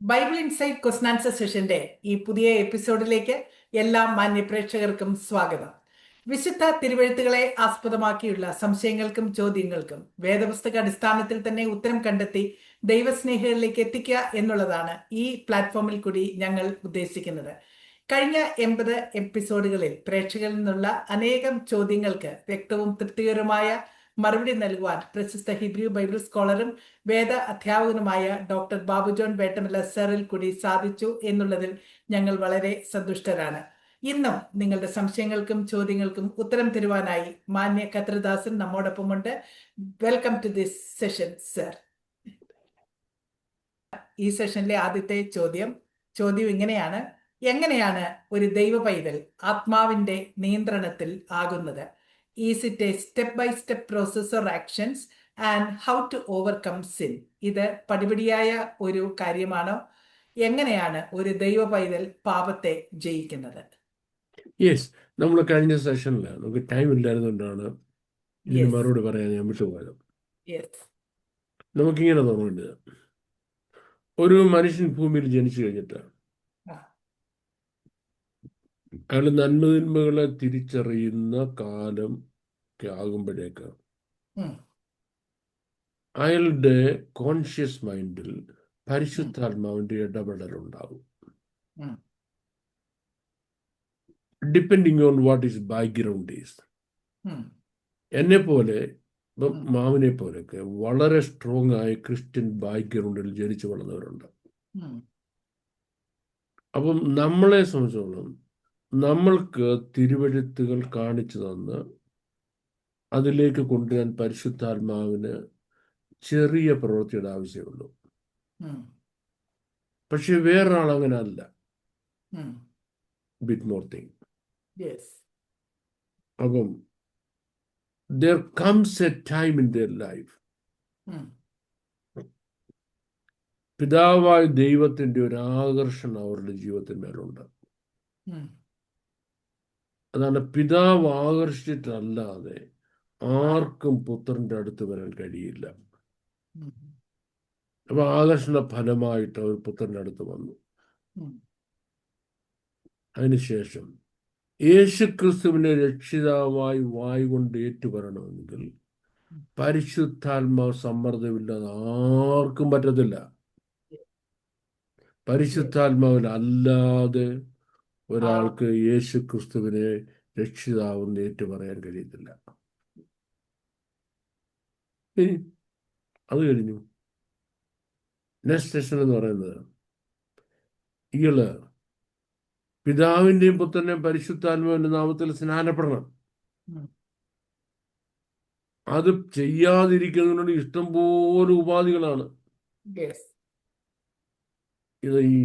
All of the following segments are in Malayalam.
ബൈബിൾ ഇൻസൈറ്റ് ക്വസ്റ്റൻ ആൻസർ സെഷന്റെ ഈ പുതിയ എപ്പിസോഡിലേക്ക് എല്ലാ മാന്യ പ്രേക്ഷകർക്കും സ്വാഗതം. വിശുദ്ധ തിരുവെഴുത്തുകളെ ആസ്പദമാക്കിയുള്ള സംശയങ്ങൾക്കും ചോദ്യങ്ങൾക്കും വേദപുസ്തക അടിസ്ഥാനത്തിൽ തന്നെ ഉത്തരം കണ്ടെത്തി ദൈവസ്നേഹികളിലേക്ക് എത്തിക്കുക എന്നുള്ളതാണ് ഈ പ്ലാറ്റ്ഫോമിൽ കൂടി ഞങ്ങൾ ഉദ്ദേശിക്കുന്നത്. കഴിഞ്ഞ 80 എപ്പിസോഡുകളിൽ പ്രേക്ഷകരിൽ നിന്നുള്ള അനേകം ചോദ്യങ്ങൾക്ക് വ്യക്തവും തൃപ്തികരമായ മറുപടി നൽകുവാൻ പ്രശസ്ത ഹിബ്രു ബൈബിൾ സ്കോളറും വേദ അധ്യാപകനുമായ ഡോക്ടർ ബാബു ജോൺ വേട്ടമല സാറിൽ കൂടി സാധിച്ചു എന്നുള്ളതിൽ ഞങ്ങൾ വളരെ സന്തുഷ്ടരാണ്. ഇന്നും നിങ്ങളുടെ സംശയങ്ങൾക്കും ചോദ്യങ്ങൾക്കും ഉത്തരം തരുവാനായി മാന്യ കത്രദാസൻ നമ്മോടൊപ്പമുണ്ട്. Welcome to this session sir. ഈ സെഷനിലെ ആദ്യത്തെ ചോദ്യം ഇങ്ങനെയാണ്: എങ്ങനെയാണ് ഒരു ദൈവ പൈതൽ ആത്മാവിന്റെ നിയന്ത്രണത്തിൽ ആകുന്നത്? Is it a step by step process or actions and how to overcome sin? ഇത് പടിപടിയായ ഒരു കാര്യമാണോ? എങ്ങനെയാണ് ഒരു ദൈവ പൈതൽ പാപത്തെ ജയിക്കുന്നത്? യെസ്, നമ്മൾ കഴിഞ്ഞ സെഷനിൽ നമുക്ക് ടൈം ഇല്ലായിരുന്നുകൊണ്ടാണ് ഇതിന് മറുപടി പറയാൻ ഞാൻ വിട്ടുപോയത്. നമുക്കിങ്ങനെ തോന്നുന്നത്, ഒരു മനുഷ്യൻ ഭൂമിയിൽ ജനിച്ചു കഴിഞ്ഞിട്ട് അയാൾ നന്മതിന്മകളെ തിരിച്ചറിയുന്ന കാലം ആകുമ്പോഴേക്ക് അയാളുടെ കോൺഷ്യസ് മൈൻഡിൽ പരിശുദ്ധാത്മാവിന്റെ ഇടപെടലുണ്ടാകും. Depending on what is background is. എന്നെ പോലെ മാമിനെ പോലെയൊക്കെ വളരെ സ്ട്രോങ് ആയ ക്രിസ്ത്യൻ ബാക്ക്ഗ്രൗണ്ടിൽ ജനിച്ചു വളർന്നവരുണ്ട്. അപ്പം നമ്മളെ സംബന്ധിച്ചോളം നമ്മൾക്ക് തിരുവെഴുത്തുകൾ കാണിച്ചു തന്ന് അതിലേക്ക് കൊണ്ടുവരാൻ പരിശുദ്ധാത്മാവിന് ചെറിയ പ്രവൃത്തിയുടെ ആവശ്യമുള്ളൂ. പക്ഷെ വേറൊരാൾ അങ്ങനെ അല്ല. Bit more thing. അപ്പം there comes a time in their life, പിതാവായ ദൈവത്തിന്റെ ഒരു ആകർഷണം അവരുടെ ജീവിതത്തിന്മേലുണ്ട്. അതാണ്, പിതാവ് ആകർഷിച്ചിട്ടല്ലാതെ ആർക്കും പുത്രന്റെ അടുത്ത് വരാൻ കഴിയില്ല. അപ്പൊ ആകർഷണ ഫലമായിട്ട് അവർ പുത്രന്റെ അടുത്ത് വന്നു. അതിനുശേഷം യേശുക്രിസ്തുവിനെ രക്ഷിതാവായി വായ് കൊണ്ട് ഏറ്റുപറയണമെങ്കിൽ പരിശുദ്ധാത്മാവ് സമ്മർദ്ദമില്ലാതെ ആർക്കും പറ്റത്തില്ല. പരിശുദ്ധാത്മാവിൽ അല്ലാതെ ഒരാൾക്ക് യേശുക്രിസ്തുവിനെ രക്ഷിതാവെന്ന് ഏറ്റുപറയാൻ കഴിയത്തില്ല. അത് കഴിഞ്ഞു. നെക്സ്റ്റ് സെഷൻ എന്ന് പറയുന്നത്, ഇയാള് പിതാവിന്റെയും പുത്രന്റെയും പരിശുദ്ധാത്മാവിന്റെ നാമത്തിൽ സ്നാനപ്പെടണം. അത് ചെയ്യാതിരിക്കുന്നതിനോട് ഇഷ്ടംപോലെ ഉപാധികളാണ്. ഇത് ഈ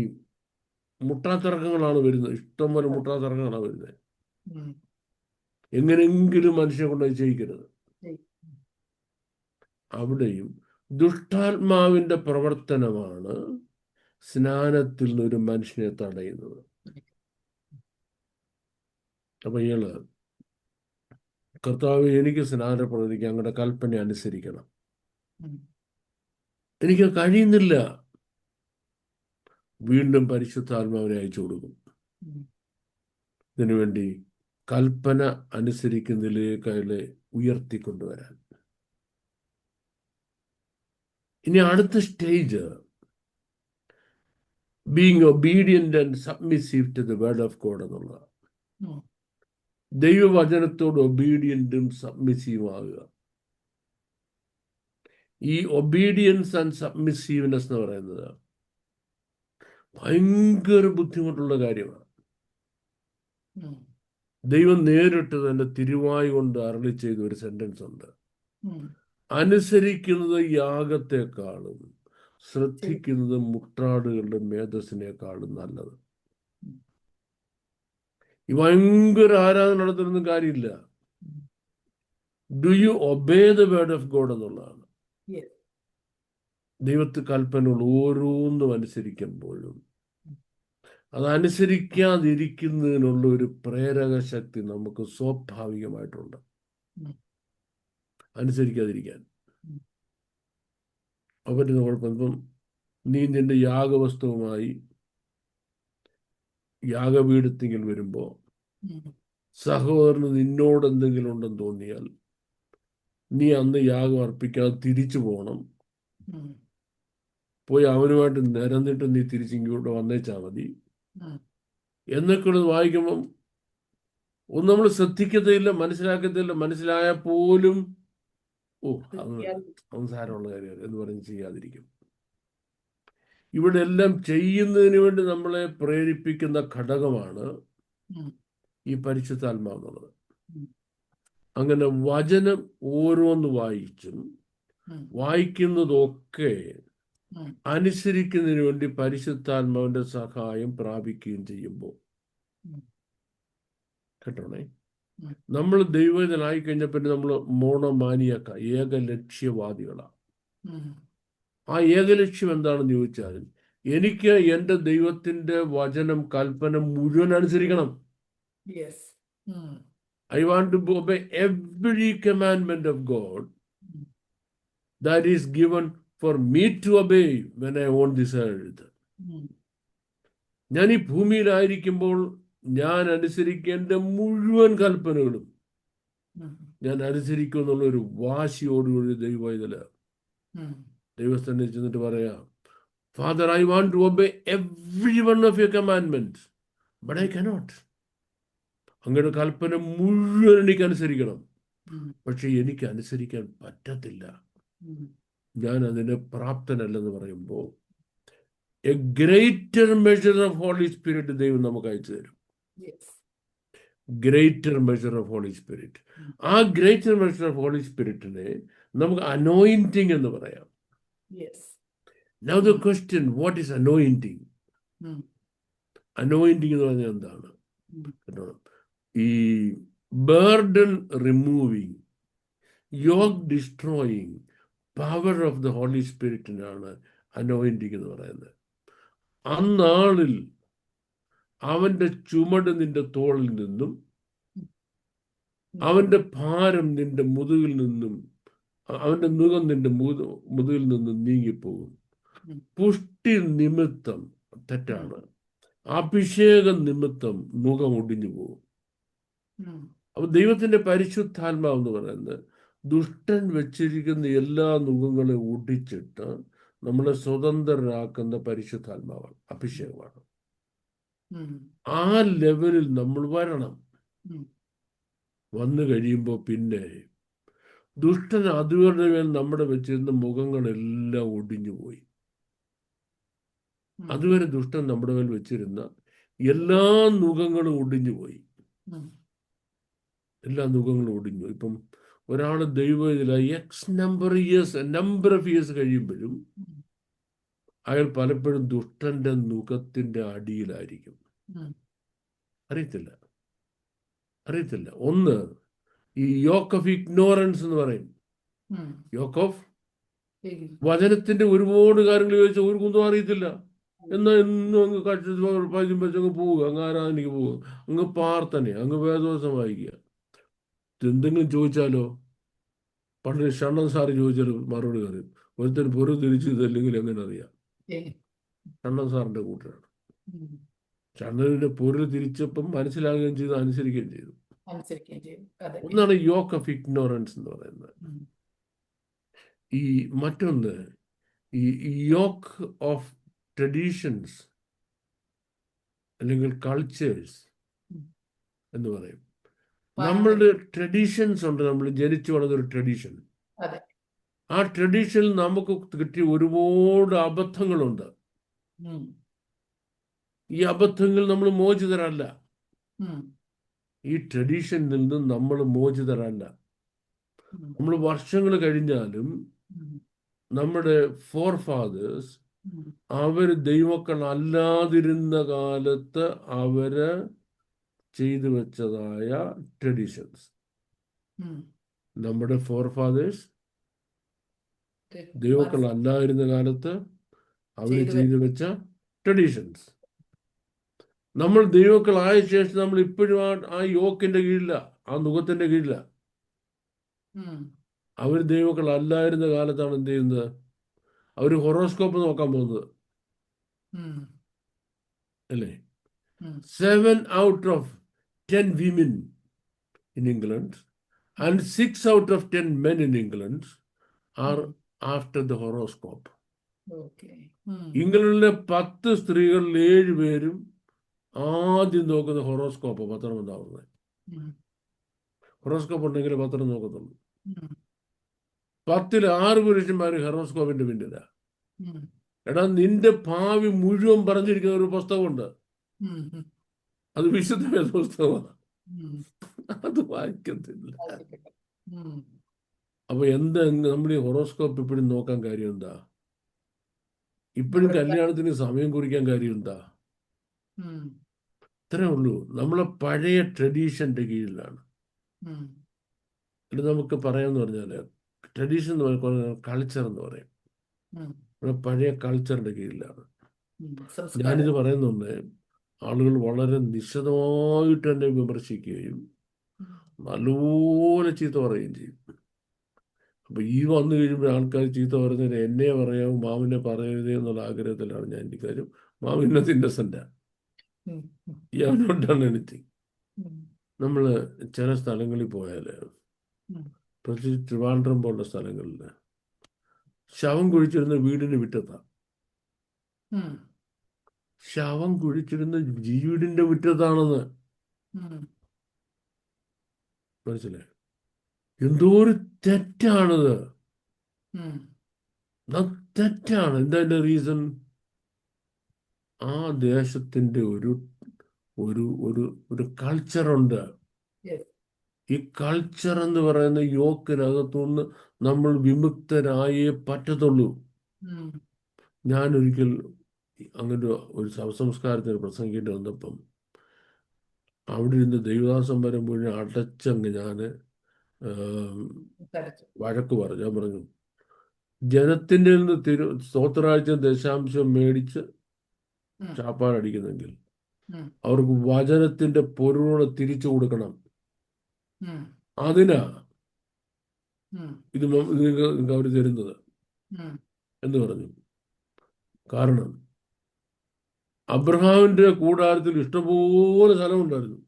മുട്ടാത്തർക്കങ്ങളാണ് വരുന്നത്. ഇഷ്ടംപോലെ മുട്ടാത്തർക്കങ്ങളാണ് വരുന്നത്. എങ്ങനെങ്കിലും മനുഷ്യനെ കൊണ്ട് ചെയ്യിക്കരുത്. അവിടെയും ദുഷ്ടാത്മാവിന്റെ പ്രവർത്തനമാണ് സ്നാനത്തിൽ നിന്ന് ഒരു മനുഷ്യനെ തടയുന്നത്. അപ്പൊ ഇയാള്, കർത്താവ് എനിക്ക് സ്നാനപ്പെടുന്നതിക്ക് അങ്ങയുടെ കൽപ്പന അനുസരിക്കണം. എനിക്ക് കഴിയുന്നില്ല. വീണ്ടും പരിശുദ്ധാത്മാവിനെ അയച്ചു കൊടുക്കും. ഇതിനുവേണ്ടി കൽപ്പന അനുസരിക്കുന്നതിലേക്ക് അയാളെ ഉയർത്തിക്കൊണ്ടുവരാൻ. ഇനി അടുത്ത stage, being obedient and submissive to the word of God എന്നുള്ളതാണ്. ദൈവവചനത്തോട് ഒബീഡിയന്റും സബ്മിസീവും ആകുക. ഈ ഒബീഡിയൻസ് ആൻഡ് സബ്മിസീവ്നെസ് എന്ന് പറയുന്നത് ഭയങ്കര ബുദ്ധിമുട്ടുള്ള കാര്യമാണ്. ദൈവം നേരിട്ട് തന്നെ തിരുവായി കൊണ്ട് അരുളി ചെയ്ത ഒരു സെന്റൻസ് ഉണ്ട്: അനുസരിക്കുന്നത് യാഗത്തെക്കാളും ശ്രദ്ധിക്കുന്നത് മുട്ടാടുകളുടെ മേധസ്സിനേക്കാളും നല്ലത്. ഈ ഭയങ്കര ആരാധന നടത്തുന്ന കാര്യമില്ല. Do you obey the word of God എന്നുള്ളതാണ്. ദൈവത്തെ കൽപ്പനകൾ ഓരോന്നും അനുസരിക്കുമ്പോഴും അതനുസരിക്കാതിരിക്കുന്നതിനുള്ള ഒരു പ്രേരക ശക്തി നമുക്ക് സ്വാഭാവികമായിട്ടുണ്ട്. അനുസരിക്കാതിരിക്കാൻ. അവരുടെ കുഴപ്പം, ഇപ്പം നീ നിന്റെ യാഗവസ്തുവുമായി യാഗപീഠത്തിങ്കിൽ വരുമ്പോൾ സഹോദരന് നിന്നോട് എന്തെങ്കിലും ഉണ്ടെന്ന് തോന്നിയാൽ നീ അന്ന് യാഗം അർപ്പിക്കാതെ തിരിച്ചു പോകണം. പോയി അവനുമായിട്ട് നിരന്നിട്ട് നീ തിരിച്ചിങ്ങോട്ട് വന്നേച്ചാൽ മതി എന്നൊക്കെ വായിക്കുമ്പം ഒന്നും നമ്മൾ ശ്രദ്ധിക്കത്തില്ല, മനസ്സിലാക്കത്തില്ല. മനസ്സിലായാൽ പോലും അത് സാരമുള്ള കാര്യമല്ല എന്ന് പറഞ്ഞ് ചെയ്യാതിരിക്കും. ഇവിടെ എല്ലാം ചെയ്യുന്നതിന് വേണ്ടി നമ്മളെ പ്രേരിപ്പിക്കുന്ന ഘടകമാണ് ഈ പരിശുദ്ധാത്മാവ് എന്നുള്ളത്. അങ്ങനെ വചനം ഓരോന്ന് വായിക്കുന്നതൊക്കെ അനുസരിക്കുന്നതിന് വേണ്ടി പരിശുദ്ധാത്മാവിന്റെ സഹായം പ്രാപിക്കുകയും ചെയ്യുമ്പോൾ കേട്ടോണേ, നമ്മൾ ദൈവജനായി കഴിഞ്ഞ പിന്നെ നമ്മൾ മോണോമാനിയാക്ക, ഏകലക്ഷ്യവാദികളാണ്. ആ ഏകലക്ഷ്യം എന്താണെന്ന് ചോദിച്ചാൽ, എനിക്ക് എൻ്റെ ദൈവത്തിന്റെ വചനം, കൽപ്പന മുഴുവൻ അനുസരിക്കണം. I want to obey every commandment of God that is given for me to obey when I on this earth. ഞാൻ ഈ ഭൂമിയിലായിരിക്കുമ്പോൾ ഞാൻ അനുസരിക്കേണ്ട മുഴുവൻ കൽപ്പനകളും ഞാൻ അനുസരിക്കും എന്നുള്ള ഒരു വാശിയോടുകൂടി ദൈവസ്ഥനെ ചെന്നിട്ട് പറയാം, father, I want to obey every one of your commandments but I cannot. അങ്ങയുടെ കൽപ്പന മുഴുവൻ എനിക്ക് അനുസരിക്കണം, പക്ഷെ എനിക്ക് അനുസരിക്കാൻ പറ്റത്തില്ല, ഞാൻ അതിന് പ്രാപ്തനല്ലെന്ന് പറയുമ്പോൾ a greater measure of Holy Spirit ദൈവം നമുക്ക് അയച്ചു തരും. Greater measure of Holy Spirit. ആ ഗ്രേറ്റർ മെഷർ ഓഫ് ഹോളി സ്പിരിറ്റിനെ നമുക്ക് അനോയിന്റിങ് എന്ന് പറയാം. Now the question, what is anointing? Anointing എന്ന് പറഞ്ഞാൽ എന്താണ്? ഈ burden removing, yoke destroying power of the holy സ്പിരിറ്റിനാണ് അനോയിന്റിങ് എന്ന് പറയുന്നത്. അന്നാളിൽ അവന്റെ ചുമട് നിന്റെ തോളിൽ നിന്നും അവന്റെ ഭാരം നിന്റെ മുതുകിൽ നിന്നും അവന്റെ നുകം നിന്റെ മുതുകിൽ നിന്നും നീങ്ങിപ്പോകും. പുഷ്ടി നിമിത്തം തെറ്റാണ്, അഭിഷേകം നിമിത്തം നുകം ഒടിഞ്ഞു പോകും. അപ്പൊ ദൈവത്തിന്റെ പരിശുദ്ധാത്മാവ് എന്ന് പറയുന്നത് ദുഷ്ടൻ വെച്ചിരിക്കുന്ന എല്ലാ നുകങ്ങളെ ഒടിച്ചിട്ട് നമ്മളെ സ്വതന്ത്രരാക്കുന്ന പരിശുദ്ധാത്മാവാണ്, അഭിഷേകമാണ്. ആ ലെവലിൽ നമ്മൾ വരണം. വന്നു കഴിയുമ്പോൾ പിന്നെ ദുഷ്ടൻ അതുവരുടെ മേൽ നമ്മുടെ വെച്ചിരുന്ന മുഖങ്ങളെല്ലാം ഒടിഞ്ഞു പോയി. അതുവരെ ദുഷ്ടൻ നമ്മുടെ മേൽ വെച്ചിരുന്ന എല്ലാ നുകങ്ങളും ഒടിഞ്ഞു പോയി. എല്ലാ നുകങ്ങളും ഒടിഞ്ഞു. ഇപ്പം ഒരാൾ ദൈവത്തിലായി നമ്പർ ഓഫ് ഇയേഴ്സ് കഴിയുമ്പോഴും അയാൾ പലപ്പോഴും ദുഷ്ടന്റെ നുകത്തിന്റെ അടിയിലായിരിക്കും. അറിയത്തില്ല. ഒന്ന്, ഈ യോക്ക് ഓഫ് ഇഗ്നോറൻസ് എന്ന് പറയും. യോക്ക് ഓഫ് വചനത്തിന്റെ ഒരുപാട് കാര്യങ്ങൾ ചോദിച്ചാൽ ഒരു കുന്തം അറിയത്തില്ല. എന്നാൽ എന്നും അങ്ങ് പച്ചും വെച്ചങ്ങ് പോവുക, അങ്ങ് ആരാധനയ്ക്ക് പോവുക, അങ്ങ് പ്രാർത്ഥന, അങ്ങ് വേദോസം വായിക്കുക. എന്തെങ്കിലും ചോദിച്ചാലോ, പണ്ട് ഷണ്ണൻ സാറ് ചോദിച്ചാലും മറുപടി അറിയും. ഒരുത്തന് പൊരു തിരിച്ചു ഇതല്ലെങ്കിൽ എങ്ങനെ അറിയാം? ഷണ്ണൻ സാറിന്റെ കൂട്ടരാണ്. ഷണ്ണന്റെ പൊരുൾ തിരിച്ചപ്പം മനസ്സിലാകുകയും ചെയ്തു, അനുസരിക്കുകയും ചെയ്തു. ഒന്നാണ് യോക്ക് ഓഫ് ഇഗ്നോറൻസ് എന്ന് പറയുന്നത്. ഈ മറ്റൊന്ന് ഈ യോക്ക് ഓഫ് ട്രഡീഷൻസ് അല്ലെങ്കിൽ കൾച്ചേഴ്സ് എന്ന് പറയും. നമ്മളുടെ ട്രഡീഷൻസ് ഉണ്ട്, നമ്മൾ ജനിച്ചു വളർന്നൊരു ട്രഡീഷൻ. ആ ട്രഡീഷനിൽ നമുക്ക് കിട്ടിയ ഒരുപാട് അബദ്ധങ്ങളുണ്ട്. ഈ അബദ്ധങ്ങൾ നമ്മൾ മോചിതരല്ല. ഈ ട്രഡീഷനിൽ നിന്നും നമ്മൾ മോചിതരല്ല. നമ്മൾ വർഷങ്ങൾ കഴിഞ്ഞാലും നമ്മുടെ ഫോർ ഫാദേഴ്സ് അവര് ദൈവമക്കൾ അല്ലാതിരുന്ന കാലത്ത് അവര് ചെയ്തു വെച്ചതായ ട്രഡീഷൻസ്, നമ്മുടെ ഫോർ ഫാദേഴ്സ് ദൈവമക്കൾ അല്ലാതിരുന്ന കാലത്ത് അവര് ചെയ്തു വെച്ച ട്രഡീഷൻസ്, നമ്മൾ ദൈവമക്കളായ ശേഷം നമ്മൾ ഇപ്പോഴും ആ യോക്കിന്റെ കീഴില, ആ നുഖത്തിന്റെ കീഴില. അവർ ദൈവമക്കൾ അല്ലായിരുന്ന കാലത്താണ് എന്ത് ചെയ്യുന്നത്? അവർ ഹൊറോസ്കോപ്പ് നോക്കാൻ പോകുന്നത്. ഉം. അല്ലേ? ഉം. 7 out of 10 women in England and 6 out of 10 men in England are after the horoscope. Okay. ഇംഗ്ലണ്ടിലെ 10 സ്ത്രീകളിൽ 7 പേരും ആദ്യം നോക്കുന്ന ഹൊറോസ്കോപ്പ്, പത്രം ഉണ്ടാവുന്നത്. ഹൊറോസ്കോപ്പ് ഉണ്ടെങ്കിൽ പത്രം നോക്കത്തുള്ളൂ. 10 6 പുരുഷന്മാർ ഹൊറോസ്കോപ്പിന്റെ പിന്നില. എടാ, നിന്റെ ഭാവി മുഴുവൻ പറഞ്ഞിരിക്കുന്ന ഒരു പുസ്തകമുണ്ട്. അത് വിശുദ്ധ പുസ്തകമാണ്. അത് വായിക്കത്തില്ല. അപ്പൊ എന്താ നമ്മൾ ഈ ഹൊറോസ്കോപ്പ് ഇപ്പോഴും നോക്കാൻ കാര്യം എന്താ? ഇപ്പോഴും കല്യാണത്തിന് സമയം കുറിക്കാൻ കാര്യം എന്താ? ഇത്രേ ഉള്ളൂ. നമ്മളെ പഴയ ട്രഡീഷന്റെ കീഴിലാണ്. ഇത് നമുക്ക് പറയാമെന്ന് പറഞ്ഞാല് ട്രഡീഷൻ എന്ന് പറയുന്നത് കൾച്ചർ എന്ന് പറയും. നമ്മുടെ പഴയ കൾച്ചറിന്റെ കീഴിലാണ്. ഞാനിത് പറയുന്നുണ്ട്, ആളുകൾ വളരെ നിശിതമായിട്ട് എന്നെ വിമർശിക്കുകയും നല്ലപോലെ ചീത്ത പറയുകയും ചെയ്യും. അപ്പൊ ഈ വന്നു കഴിയുമ്പോൾ ആൾക്കാർ ചീത്ത പറയുന്നത് എന്നെ പറയാവും, മാമിനെ പറയരുതേ എന്നുള്ള ആഗ്രഹത്തിലാണ് ഞാൻ. എനിക്ക് കാര്യം മാമിന്നത് ഇന്നസെന്റാ, നോട്ട് എനിത്തിങ്. നമ്മള് ചില സ്ഥലങ്ങളിൽ പോയാല്, പ്രത്യേകിച്ച് ട്രിവാൻഡ്രം പോലുള്ള സ്ഥലങ്ങളിൽ ശവം കുഴിച്ചിരുന്ന വീടിന് മുറ്റത്താ. ശവം കുഴിച്ചിരുന്ന വീടിന്റെ മുറ്റത്താണെന്ന്. മനസ്സിലായി? എന്തോ ഒരു തെറ്റാണത്. തെറ്റാണ്. എന്താ അതിന്റെ റീസൺ? ആ ദേശത്തിന്റെ ഒരു ഒരു ഒരു ഒരു കൾച്ചറുണ്ട്. ഈ കൾച്ചർ എന്ന് പറയുന്ന യോക്കിനകത്തുനിന്ന് നമ്മൾ വിമുക്തരായേ പറ്റത്തുള്ളൂ. ഞാനൊരിക്കൽ അങ്ങനെ ഒരു ശവസംസ്കാരത്തിന് പ്രസംഗിക്കേണ്ടി വന്നപ്പം അവിടെ ഇരുന്ന് ദൈവദാസം വരെ മുഴുവൻ അടച്ചങ്ങ് ഞാൻ വഴക്ക് പറഞ്ഞു. ഞാൻ പറഞ്ഞു, ജനത്തിൻ്റെ നിന്ന് സ്തോത്രാഴ്ച ദശാംശം മേടിച്ച് ചാപ്പാടടിക്കുന്നെങ്കിൽ അവർക്ക് വചനത്തിന്റെ പൊരുളോടെ തിരിച്ചു കൊടുക്കണം. അതിനാ ഇത് അവർ തരുന്നത് എന്ന് പറഞ്ഞു. കാരണം അബ്രഹാമിന്റെ കൂടാരത്തിൽ ഇഷ്ടംപോലെ സ്ഥലമുണ്ടായിരുന്നു,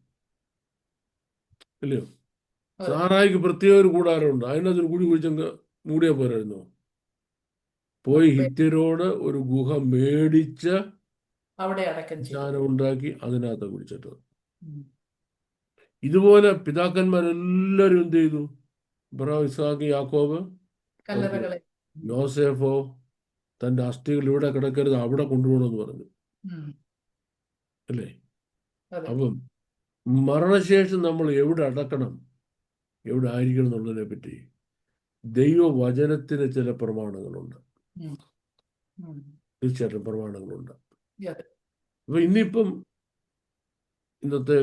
ഇല്ലയോ? സാറായിക്ക് പ്രത്യേക ഒരു കൂടാരമുണ്ട്, അതിനകത്തൊരു കുഴി കുഴിച്ചങ്ങ് മൂടിയാ പോരായിരുന്നു. പോയി ഹിത്യരോട് ഒരു ഗുഹ മേടിച്ച് സ്ഥാനം ഉണ്ടാക്കി അതിനകത്ത് കുഴിച്ചിട്ടത്. ഇതുപോലെ പിതാക്കന്മാരെല്ലാവരും എന്ത് ചെയ്തു? ഇബ്രാഹിം, ഇസ്ഹാക്ക്, യാക്കോബ്, യോസേഫോ തന്റെ അസ്ഥികൾ ഇവിടെ കിടക്കരുത്, അവിടെ കൊണ്ടുപോകണമെന്ന് പറഞ്ഞു, അല്ലേ? അപ്പം മരണശേഷം നമ്മൾ എവിടെ അടക്കണം, എവിടെ ആയിരിക്കണം എന്നുള്ളതിനെ പറ്റി ദൈവവചനത്തിന് ചില പ്രമാണങ്ങളുണ്ട്. തീർച്ചയായിട്ടും പ്രമാണങ്ങളുണ്ട്. അപ്പൊ ഇന്നിപ്പം ഇന്നത്തെ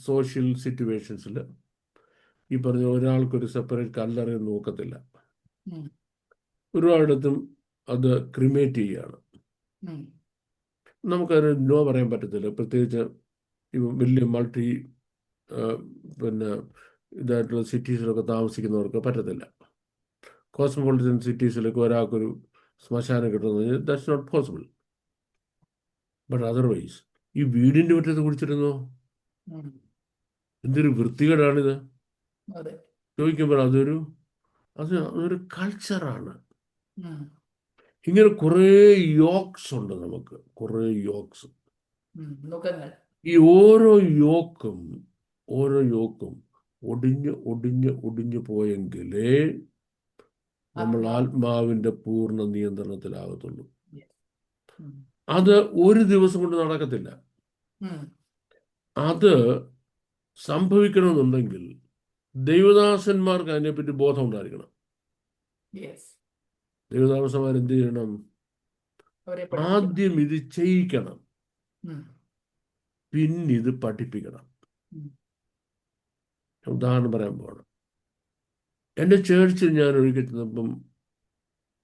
സോഷ്യൽ സിറ്റുവേഷൻസിൽ ഈ പറഞ്ഞ ഒരാൾക്കൊരു സെപ്പറേറ്റ് കല്ലറ നോക്കത്തില്ല. ഒരുപാടിടത്തും അത് ക്രിമേറ്റ് ചെയ്യാണ്. നമുക്കതിന് നോ പറയാൻ പറ്റത്തില്ല. പ്രത്യേകിച്ച് വലിയ മൾട്ടി പിന്നെ ഇതായിട്ടുള്ള സിറ്റീസിലൊക്കെ താമസിക്കുന്നവർക്ക് പറ്റത്തില്ല. കോസ്മോപൊളിറ്റൻ സിറ്റീസിലൊക്കെ ഒരാൾക്കൊരു ശ്മശാനം കിട്ടുന്നത് that's not possible. But otherwise ഈ വീടിന്റെ മുറ്റത്ത് കുടിച്ചിരുന്നോ? എന്തൊരു വൃത്തികേടാണിത് ചോദിക്കുമ്പോൾ അതൊരു കൾച്ചറാണ്. ഇങ്ങനെ കുറേ യോക്സ് ഉണ്ട് നമുക്ക്, കുറേ യോക്സ്. ഈ ഓരോ യോക്കും ഒടിഞ്ഞു പോയെങ്കിലേ നമ്മൾ ആത്മാവിന്റെ പൂർണ്ണ നിയന്ത്രണത്തിലാകത്തുള്ളൂ. അത് ഒരു ദിവസം കൊണ്ട് നടക്കത്തില്ല. അത് സംഭവിക്കണമെന്നുണ്ടെങ്കിൽ ദൈവദാസന്മാർക്ക് അതിനെപ്പറ്റി ബോധം ഉണ്ടായിരിക്കണം. ദൈവദാസന്മാർ എന്ത് ചെയ്യണം? ആദ്യം ഇത് ചെയ്യിക്കണം, പിന്നിത് പഠിപ്പിക്കണം. ഉദാഹരണം പറയാൻ പോകണം. എൻ്റെ ചേർച്ചിൽ ഞാൻ ഒരിക്കൽ ചെന്നപ്പം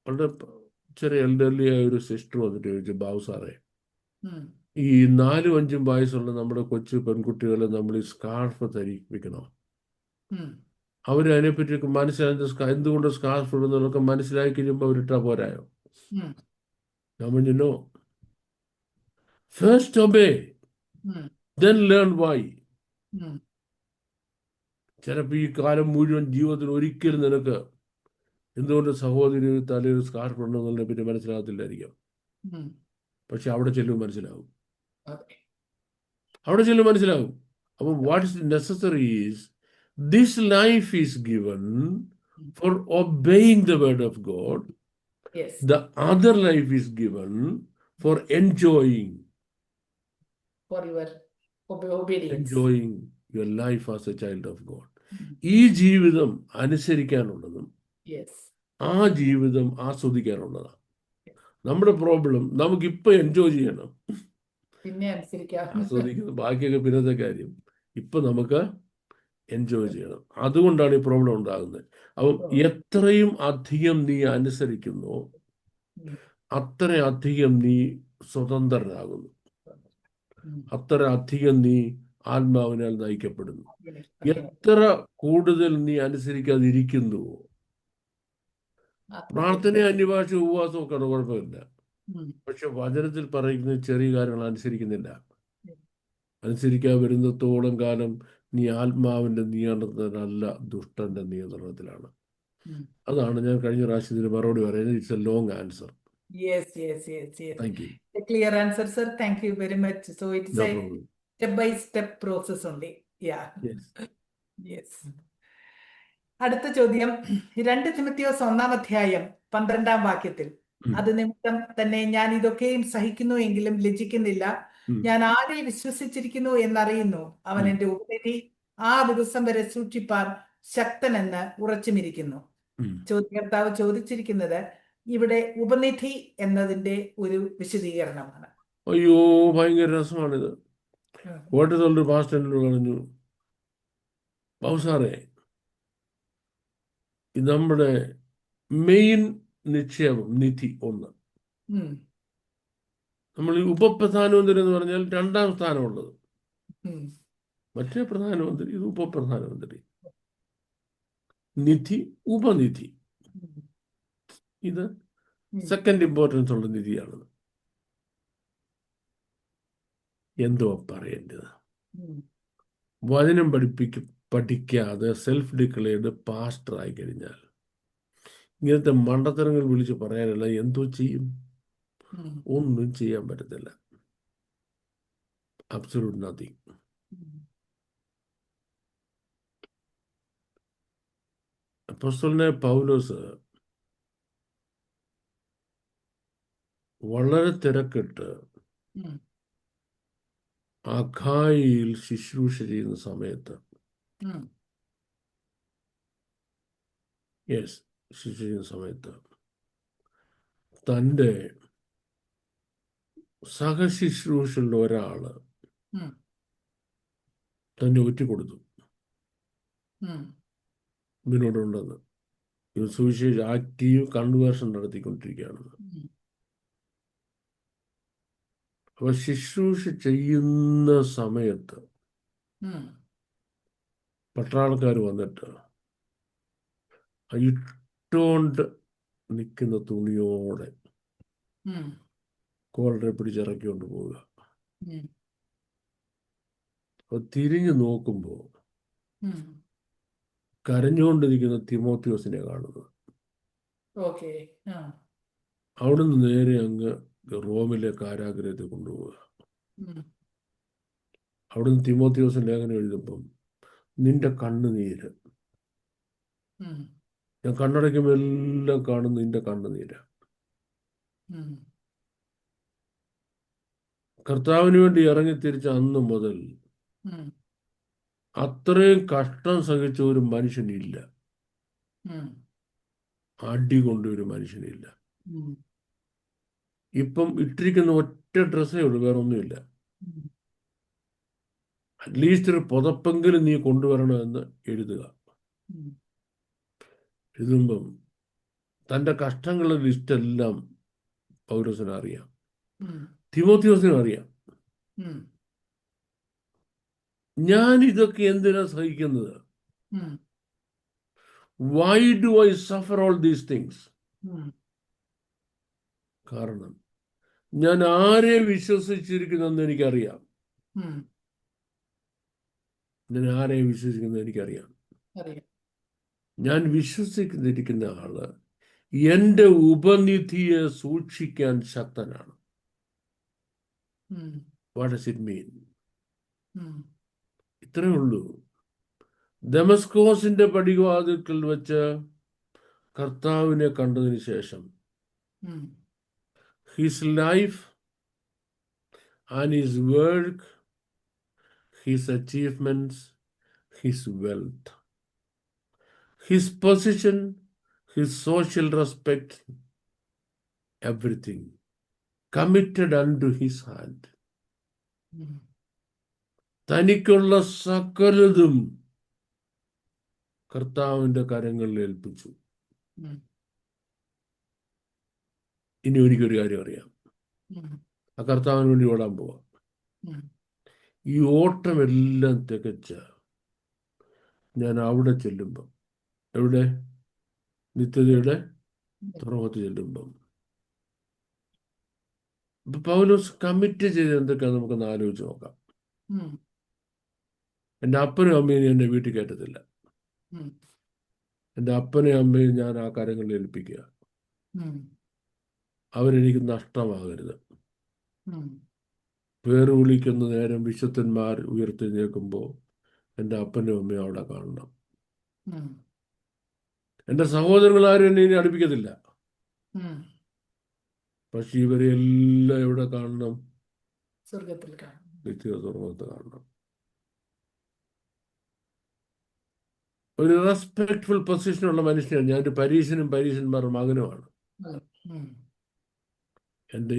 വളരെ ചെറിയ എൽഡർലി ആയ ഒരു സിസ്റ്റർ വന്നിട്ട് ചോദിച്ചു, ബാബു സാറേ, ഈ 4-5 വയസ്സുള്ള നമ്മുടെ കൊച്ചു പെൺകുട്ടികളെ നമ്മൾ ഈ സ്കാർഫ് ധരിപ്പിക്കണോ? അവരതിനെപ്പറ്റി മനസ്സിലാക്കി എന്തുകൊണ്ട് സ്കാർഫ് ഇടുന്നതൊക്കെ മനസ്സിലാക്കി കഴിയുമ്പോൾ അവരിട്ടാ പോരായോ? ഞാൻ പറഞ്ഞോ, First obey, ഉം. then learn why. ഉം. ചിലപ്പോൾ ഈ കാലം മുഴുവൻ ജീവിതത്തിൽ ഒരിക്കലും നിനക്ക് എന്തുകൊണ്ട് സഹോദരി തലയിൽ സ്കാർഫ് ഉണ്ടെന്നുള്ളതിനെ പറ്റി മനസ്സിലാകത്തില്ലായിരിക്കാം. ഉം. പക്ഷെ അവിടെ ചെല്ലുമ്പോൾ മനസ്സിലാവും. അതെ. അവിടെ ചെല്ലുമ്പോൾ മനസ്സിലാവും. അപ്പോൾ what is necessary is this life is given for obeying the word of God. Yes. The other life is given for enjoying For your obedience. enjoying your life as a child of God. ഉം. ഈ ജീവിതം അനുസരിക്കാനുള്ളതും Yes. ആ ജീവിതം ആസ്വദിക്കാനുള്ളതാണ്. നമ്മുടെ പ്രോബ്ലം നമുക്കിപ്പോൾ എൻജോയ് ചെയ്യണം, പിന്നെ അനുസരിക്കാം. ആസ്വദിക്കുന്നത് ബാക്കിയൊക്കെ പിന്നത്തെ കാര്യം. ഇപ്പം നമുക്ക് എൻജോയ് ചെയ്യണം. അതുകൊണ്ടാണ് ഈ പ്രോബ്ലം ഉണ്ടാകുന്നത്. അപ്പം എത്രയും അധികം നീ അനുസരിക്കുന്നോ ഉം. അത്രയധികം നീ സ്വതന്ത്രനാകുന്നു, ഉം. അത്ര അധികം നീ ആത്മാവിനാൽ നയിക്കപ്പെടുന്നു. അങ്ങനെ. എത്ര കൂടുതൽ നീ അനുസരിക്കാതിരിക്കുന്നുവോ, പ്രാർത്ഥന, അന്യഭാഷ, ഉപവാസം ഒക്കെ കുഴപ്പമില്ല. ഉം. പക്ഷെ വചനത്തിൽ പറയുന്ന ചെറിയ കാര്യങ്ങൾ അനുസരിക്കുന്നില്ല. അനുസരിക്കാൻ വരുന്നത്തോളം കാലം നീ ആത്മാവിന്റെ നിയന്ത്രണത്തിനല്ല, ദുഷ്ടന്റെ നിയന്ത്രണത്തിലാണ്. ഉം. അതാണ് ഞാൻ കഴിഞ്ഞ പ്രാവശ്യത്തിന് മറുപടി പറയുന്നത്. It's A long answer. Yes, yes, yes, yes. Thank you. A clear answer, sir. Thank you very much. So it's no a problem. step-by-step process only. Yeah. Yes. Yes. അടുത്ത ചോദ്യം, 2 തിമോത്തിയോസ് 1-ാം 12-ാം വാക്യത്തിൽ, അത് നിമിത്തം തന്നെ ഞാൻ ഇതൊക്കെയും സഹിക്കുന്നു എങ്കിലും ലജ്ജിക്കുന്നില്ല. ഞാൻ ആരെ വിശ്വസിച്ചിരിക്കുന്നു എന്നറിയുന്നു. അവൻ എന്റെ ഉപനിധി ആ ദിവസം വരെ സൂക്ഷിപ്പാൻ ശക്തനെന്ന് ഉറച്ചുമിരിക്കുന്നു. ചോദ്യകർത്താവ് ചോദിച്ചിരിക്കുന്നത് ഇവിടെ ഉപനിധി എന്നതിന്റെ ഒരു വിശദീകരണമാണ്. അയ്യോ, ഭയങ്കര രസമാണിത്. കോട്ടയത്തുള്ളൊരു പാസ്റ്റർ പറഞ്ഞു, ബൗസാറേ, ഇത് നമ്മുടെ മെയിൻ നിക്ഷേപം നിധി ഒന്ന്. ഉം. നമ്മൾ ഈ ഉപപ്രധാനമന്ത്രി എന്ന് പറഞ്ഞാൽ 2-ാം സ്ഥാനമുള്ളത്. ഉം. മറ്റേ പ്രധാനമന്ത്രി, ഇത് ഉപപ്രധാനമന്ത്രി. നിധി, ഉപനിധി, ഇത് സെക്കൻഡ് ഇമ്പോർട്ടൻസ് ഉള്ള നിധിയാണ്. എന്തോ പറയേണ്ടത്. വചനം പഠിക്കാതെ സെൽഫ് ഡിക്ലെയർഡ് പാസ്റ്റർ ആയി കഴിഞ്ഞാൽ ഇങ്ങനത്തെ മണ്ടത്തരങ്ങൾ വിളിച്ച് പറയാനല്ല, എന്തോ ചെയ്യും? ഒന്നും ചെയ്യാൻ പറ്റത്തില്ല. Absolute nothing. അപ്പോസ്തലനായ പൗലോസ് വളരെ തിരക്കിട്ട് അഖായിയിൽ ശുശ്രൂഷ ചെയ്യുന്ന സമയത്ത്, ശുശ്രൂഷ ചെയ്യുന്ന സമയത്ത് തൻ്റെ സഹശുശ്രൂഷയുള്ള ഒരാള് തന്നെ ഒറ്റിക്കൊടുത്തു. ഇതിനോടുണ്ടെന്ന് സുവിശേഷ ആക്റ്റീവ് കൺവേർഷൻ നടത്തിക്കൊണ്ടിരിക്കുകയാണെന്ന്. അപ്പൊ ശുശ്രൂഷ ചെയ്യുന്ന സമയത്ത് പട്ടാളക്കാർ വന്നിട്ട് ഇട്ടോണ്ട് നിൽക്കുന്ന തുണിയോടെ കോളറെ പിടിച്ചിറക്കിക്കൊണ്ട് പോവുക. അപ്പൊ തിരിഞ്ഞു നോക്കുമ്പോൾ കരഞ്ഞുകൊണ്ടിരിക്കുന്ന തിമോത്തിയോസിനെ കാണുന്നത്. അവിടുന്ന് നേരെ അങ്ങ് റോമിലെ കാരാഗ്രഹത്തിൽ കൊണ്ടുപോവുക. അവിടുന്ന് തിമോത്തിയോസിന് ലേഖനം എഴുതുമ്പം, നിന്റെ കണ്ണുനീര്, ഞാൻ കണ്ണടയ്ക്കുമ്പോൾ എല്ലാം കാണുന്നു നിന്റെ കണ്ണുനീര്. കർത്താവിന് വേണ്ടി ഇറങ്ങി തിരിച്ച അന്ന് മുതൽ അത്രയും കഷ്ടം സഹിച്ച ഒരു മനുഷ്യനില്ല, അടി കൊണ്ട് ഒരു മനുഷ്യനില്ല. ഇപ്പം ഇട്ടിരിക്കുന്ന ഒറ്റ ഡ്രസ്സേ ഉള്ളൂ, വേറെ ഒന്നുമില്ല. അറ്റ്ലീസ്റ്റ് ഒരു പുതപ്പെങ്കിലും നീ കൊണ്ടുവരണമെന്ന് എഴുതുക. എഴുതുമ്പം തൻ്റെ കഷ്ടങ്ങളുടെ ലിസ്റ്റെല്ലാം പൗലോസിന് അറിയാം, തിമോത്തിയോസിനും അറിയാം. ഞാൻ ഇതൊക്കെ എന്തിനാ സഹിക്കുന്നത്? Why do I suffer all these things? കാരണം ഞാൻ ആരെ വിശ്വസിച്ചിരിക്കുന്നെന്ന് എനിക്കറിയാം. ഉം. ഞാൻ ആരെ വിശ്വസിക്കുന്നത് എനിക്കറിയാം. അറിയാം. ഞാൻ വിശ്വസിക്കുന്നിരിക്കുന്ന ആള് എൻ്റെ ഉപനിധിയെ സൂക്ഷിക്കാൻ ശക്തനാണ്. ഉം. What does it mean? ഉം. ഇത്രയേ ഉള്ളൂ. ദമസ്കോസിന്റെ പടിവാതിൽക്കൽ വെച്ച് കർത്താവിനെ കണ്ടതിന് ശേഷം ഉം. His life and his work, his achievements, his wealth, his position, his social respect, everything committed unto his hand. ഉം. തനിക്കുള്ള സകലതും കർത്താവിന്റെ കരങ്ങളിൽ ഏൽപ്പിച്ചു. ഉം. ഇനി എനിക്കൊരു കാര്യം അറിയാം. ഉം. ആ കർത്താവിന് വേണ്ടി ഓടാൻ പോവാം. ഉം. ഈ ഓട്ടമെല്ലാം തികച്ച ഞാൻ അവിടെ ചെല്ലുമ്പം, എവിടെ? നിത്യതയുടെ തുറമുഖത്ത് ചെല്ലുമ്പം, ഇപ്പൊ പൗലോസ് കമ്മിറ്റ് ചെയ്ത് എന്തൊക്കെയാ നമുക്കൊന്ന് ആലോചിച്ച് നോക്കാം. ഉം. എൻ്റെ അപ്പനും അമ്മയും എന്നെ വീട്ടിൽ കയറ്റത്തില്ല. ഉം. എൻ്റെ അപ്പനെയും അമ്മയും ഞാൻ ആ കാര്യങ്ങളിൽ ഏൽപ്പിക്കുക. ഉം. അവരെനിക്ക് നഷ്ടമാകരുത്. ഉം. പേര് വിളിക്കുന്ന നേരം വിശുദ്ധന്മാർ ഉയർത്തെഴുന്നേൽക്കുമ്പോൾ എൻ്റെ അപ്പനും അമ്മയും അവിടെ കാണണം. ഉം. എൻ്റെ സഹോദരങ്ങളാരും എന്നെ ഇനി അടുപ്പിക്കത്തില്ല. ഉം. പക്ഷെ ഇവരെ എല്ലാം എവിടെ കാണണം? സ്വർഗത്തിൽ കാണും. നിത്യത തുറമുഖത്ത് കാണണം. ഒരു റെസ്പെക്ട്ഫുൾ പൊസിഷനുള്ള മനുഷ്യനാണ് ഞാൻ. ഒരു പരീശന്മാരുടെ മകനുമാണ്. ഉം. എൻ്റെ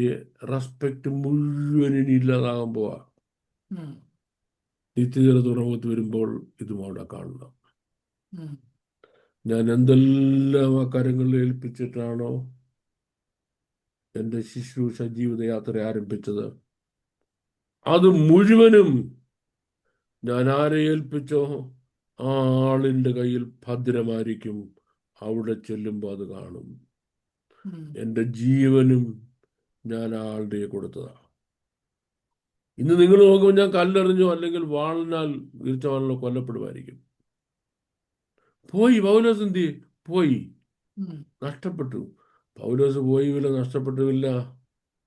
റെസ്പെക്ട് മുഴുവൻ ഇനി ഇല്ലാതാകാൻ പോവാ. ഉം. നിത്യത തുറമുഖത്ത് വരുമ്പോൾ ഇതും അവിടെ കാണണം. ഉം. ഞാൻ എന്തെല്ലാം ആ കരങ്ങളിൽ ഏൽപ്പിച്ചിട്ടാണോ എൻ്റെ ശുശ്രൂഷ ജീവിതയാത്ര ആരംഭിച്ചത്, അത് മുഴുവനും ഞാൻ ആരെ ഏൽപ്പിച്ചോ ആ ആളിൻ്റെ കയ്യിൽ ഭദ്രമായിരിക്കും. അവിടെ ചെല്ലുമ്പോൾ അത് കാണും. ഉം. എൻ്റെ ജീവനും ഞാൻ ആ ആളുടെ കൊടുത്തതാ. ഇന്ന് നിങ്ങൾ നോക്കുമ്പോൾ ഞാൻ കല്ലെറിഞ്ഞോ അല്ലെങ്കിൽ വാളിനാൽ വീഴ്ചവാളിനോ കൊല്ലപ്പെടുമായിരിക്കും. പോയി. പൗലോസ് എന്ത് പോയി? ഉം. നഷ്ടപ്പെട്ടു. പൗലോസ് പോയി വില നഷ്ടപ്പെട്ടുമില്ല.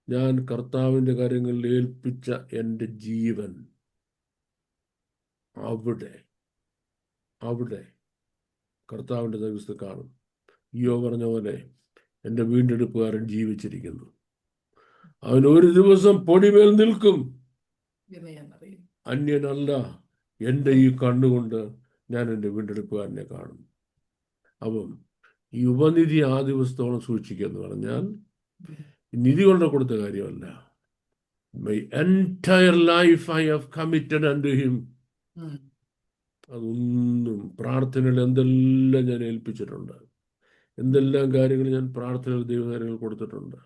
ഞാൻ കർത്താവിൻ്റെ കാര്യങ്ങളിൽ ഏൽപ്പിച്ച എൻ്റെ ജീവൻ അവിടെ കർത്താവിൻ്റെ ദിവസത്തിൽ കാണും. യോ പറഞ്ഞ പോലെ എൻ്റെ വീണ്ടെടുപ്പുകാരൻ ജീവിച്ചിരിക്കുന്നു. അവൻ ഒരു ദിവസം പൊടിമേൽ നിൽക്കും. അന്യനല്ല. എൻ്റെ ഈ കണ്ണുകൊണ്ട് ഞാൻ എൻ്റെ വീണ്ടെടുപ്പുകാരനെ കാണും. അപ്പം ഈ ഉപനിധി ആ ദിവസത്തോളം സൂക്ഷിക്കുക എന്ന് പറഞ്ഞാൽ നിധി കൊണ്ട് കൊടുത്ത കാര്യമല്ല. My entire life I have committed unto him. അതൊന്നും പ്രാർത്ഥനയിൽ എന്തെല്ലാം ഞാൻ ഏൽപ്പിച്ചിട്ടുണ്ട്, എന്തെല്ലാം കാര്യങ്ങൾ ഞാൻ പ്രാർത്ഥനയിൽ ദൈവകാര്യങ്ങൾ കൊടുത്തിട്ടുണ്ട്,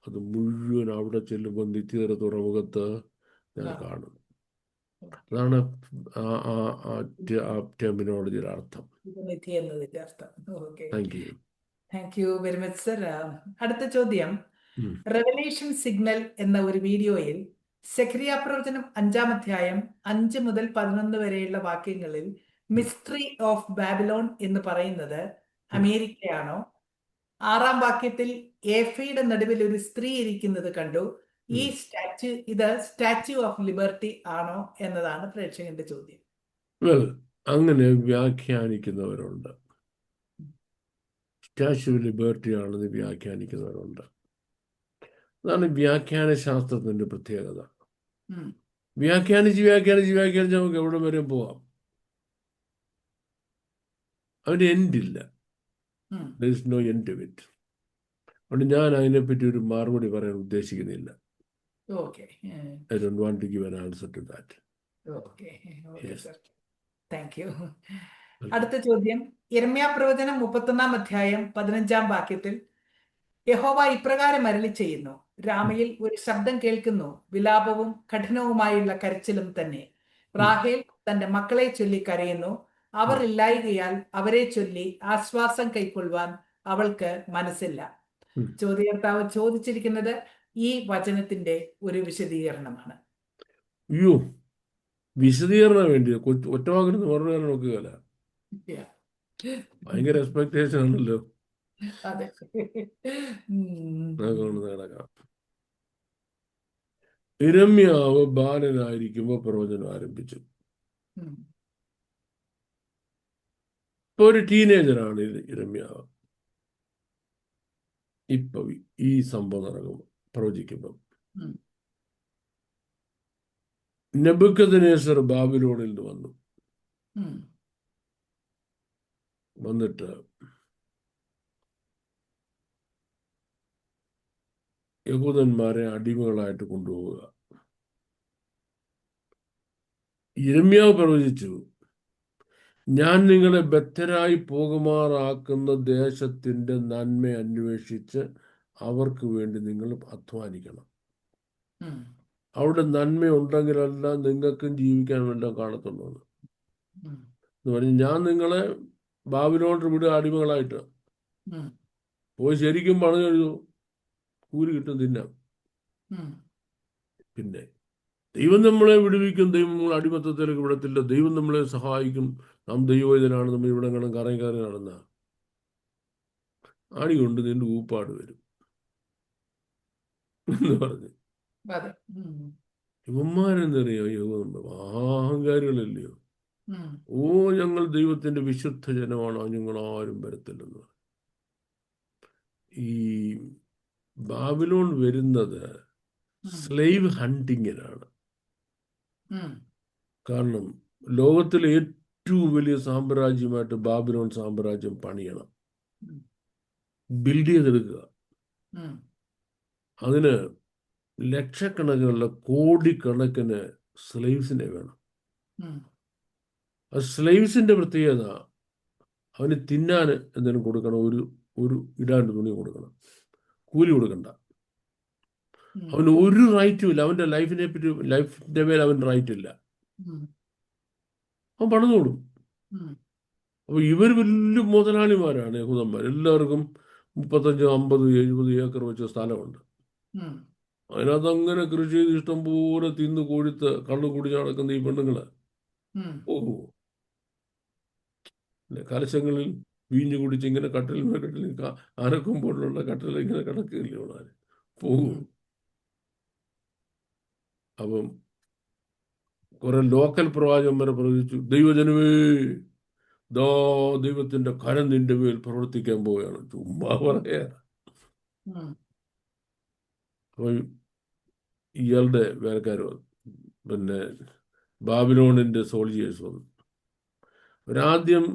അത് മുഴുവൻ അവിടെ ചെല്ലുമ്പോൾ നിത്യതര തുറമുഖത്ത് ഞാൻ കാണും. അതാണ് ആ ടെർമിനോളജിയുടെ അർത്ഥം. Thank you very much sir. അടുത്ത ചോദ്യം, റെവലേഷൻ സിഗ്നൽ എന്ന ഒരു വീഡിയോയിൽ സെഖരിയ പ്രവചനം 5-ാം അധ്യായം 5 മുതൽ 11 വരെയുള്ള വാക്യങ്ങളിൽ മിസ്റ്ററി ഓഫ് ബാബിലോൺ എന്ന് പറയുന്നത് അമേരിക്കയാണോ? 6-ാം വാക്യത്തിൽ ഏഫയുടെ നടുവിൽ ഒരു സ്ത്രീ ഇരിക്കുന്നത് കണ്ടു. ഈ സ്റ്റാച്യു ഓഫ് ലിബർട്ടി ആണോ എന്നതാണ് പ്രേക്ഷകന്റെ ചോദ്യം. അങ്ങനെ വ്യാഖ്യാനിക്കുന്നവരുണ്ട്. സ്റ്റാച്യു ഓഫ് ലിബർട്ടി ആണെന്ന് വ്യാഖ്യാനിക്കുന്നവരുണ്ട്. അതാണ് വ്യാഖ്യാന ശാസ്ത്രത്തിന്റെ പ്രത്യേകത. വ്യാഖ്യാനിച്ച് നമുക്ക് എവിടെ വരെ പോവാം. അവന് എൻഡില്ല. There is no end to it. അതുകൊണ്ട് ഞാൻ അതിനെപ്പറ്റി ഒരു മറുപടി പറയാൻ ഉദ്ദേശിക്കുന്നില്ല. I don't want to give an answer to that. Yes. Thank you. അടുത്ത ചോദ്യം, യിരെമ്യാ പ്രവചനം 31-ാം അധ്യായം 15-ാം വാക്യത്തിൽ യഹോവ ഇപ്രകാരം അരുളി ചെയ്യുന്നു, രാമയിൽ ഒരു ശബ്ദം കേൾക്കുന്നു, വിലാപവും കഠിനവുമായുള്ള കരച്ചിലും തന്നെ. റാഹേൽ തന്റെ മക്കളെ ചൊല്ലി കരയുന്നു, അവർ ഇല്ലായികയാൽ അവരെ ചൊല്ലി ആശ്വാസം കൈക്കൊള്ളുവാൻ അവൾക്ക് മനസ്സില്ല. ചോദ്യകർത്താവ് ചോദിച്ചിരിക്കുന്നത് ഈ വചനത്തിന്റെ ഒരു വിശദീകരണമാണ്? അയ്യോ, വിശദീകരണം വേണ്ടി ഒറ്റവാക്കിന് പറഞ്ഞു തരാൻ നോക്കുകയല്ല. Yeah. ഭയങ്കര എക്സ്പെക്ടേഷൻ ആണല്ലോ. അതെ. നടക്കാം. യിരെമ്യാവ് ബാലനായിരിക്കുമ്പോൾ പ്രവചനം ആരംഭിച്ചു. ഇപ്പൊ ഒരു ടീനേജറാണ് യിരെമ്യാവ്. ഇപ്പൊ ഈ സംഭവം നടക്കുമ്പോൾ പ്രവചിക്കുമ്പോൾ നെബൂഖദ്നേസർ ബാബിലോണിൽ നിന്ന് വന്നിട്ട് യഹൂദന്മാരെ അടിമകളായിട്ട് കൊണ്ടുപോവുക. യിരെമ്യാവ് പ്രവചിച്ചു, ഞാൻ നിങ്ങളെ ബദ്ധരായി പോകുമാറാക്കുന്ന ദേശത്തിന്റെ നന്മ അന്വേഷിച്ച് അവർക്ക് വേണ്ടി നിങ്ങൾ അധ്വാനിക്കണം. അവിടെ നന്മ ഉണ്ടെങ്കിലല്ല നിങ്ങൾക്കും ജീവിക്കാൻ വല്ലതും കാണത്തുള്ളൂ എന്ന് പറഞ്ഞ്, ഞാൻ നിങ്ങളെ ബാബിലോണിൽ വിടുക അടിമകളായിട്ട്. പോയി ശരിക്കും പറഞ്ഞു കഴിഞ്ഞു, കൂലി കിട്ടും, തിന്നാം. പിന്നെ ദൈവം നമ്മളെ വിടുവിക്കും, ദൈവം നമ്മൾ അടിമത്തത്തിലേക്ക് വിടത്തില്ല, ദൈവം നമ്മളെ സഹായിക്കും, നാം ദൈവവേദനാണ്, നമ്മൾ ഇവിടെ കറങ്ങി നടന്ന ആണി കൊണ്ട് നിന്റെ ഊപ്പാട് വരും എന്ന് പറഞ്ഞു. ഇവന്മാരെന്നറിയോ, അഹങ്കാരികളല്ലയോ. ഓ, ഞങ്ങൾ ദൈവത്തിന്റെ വിശുദ്ധ ജനമാണോ, ഞങ്ങൾ ആരും വരത്തില്ലെന്ന് പറഞ്ഞു. ഈ ബാബിലോൺ വരുന്നത് സ്ലേവ് ഹണ്ടിങ്ങിനാണ്. കാരണം ലോകത്തിലെ ഏറ്റവും വലിയ സാമ്രാജ്യമായിട്ട് ബാബിലോൺ സാമ്രാജ്യം പണിയണം, ബിൽഡ് ചെയ്തെടുക്കുക. അതിന് ലക്ഷക്കണക്കിനുള്ള കോടിക്കണക്കിന് സ്ലേവ്സിനെ വേണം. ആ സ്ലേവ്സിന്റെ പ്രത്യേകത, അവന് തിന്നാൻ എന്തെങ്കിലും കൊടുക്കണം, ഒരു ഇടാണ്ട് തുണി കൊടുക്കണം, കൂലി കൊടുക്കണ്ട. അവന് ഒരു റൈറ്റും ഇല്ല, അവന്റെ ലൈഫിന്റെ മേൽ അവന് റൈറ്റ് ഇല്ല. അവൻ പണിതോളും. അപ്പൊ ഇവർ വലിയ മുതലാളിമാരാണ് യഹൂദന്മാർ. എല്ലാവർക്കും 35, 50, 70 ഏക്കർ വെച്ച സ്ഥലമുണ്ട്. അതിനകത്ത് അങ്ങനെ കൃഷി ചെയ്ത് ഇഷ്ടംപോലെ തിന്ന് കൊഴുത്ത് കള്ളു കുടിച്ച് നടക്കുന്ന ഈ പെണ്ണുങ്ങള് ഓഹോ, കലശങ്ങളിൽ വീഞ്ഞു കുടിച്ച് ഇങ്ങനെ കട്ടിൽ ആനക്കൊമ്പോലുള്ള കട്ടിൽ ഇങ്ങനെ കിടക്കില്ലേ ഉള്ളാര് പോകും. അപ്പം കുറെ ലോക്കൽ പ്രവാചകന്മാരെ പ്രവചിച്ചു, ദൈവജനമേ, ദാ ദൈവത്തിന്റെ കരം നിന്റെ മേൽ പ്രവർത്തിക്കാൻ പോവുകയാണ്. ചുമ്മാ പറയാ. അപ്പൊ ഇയാളുടെ വേലക്കാർ പിന്നെ ബാബിലോണിന്റെ സോൾജിയേഴ്സ് വന്നു. അവരാദ്യം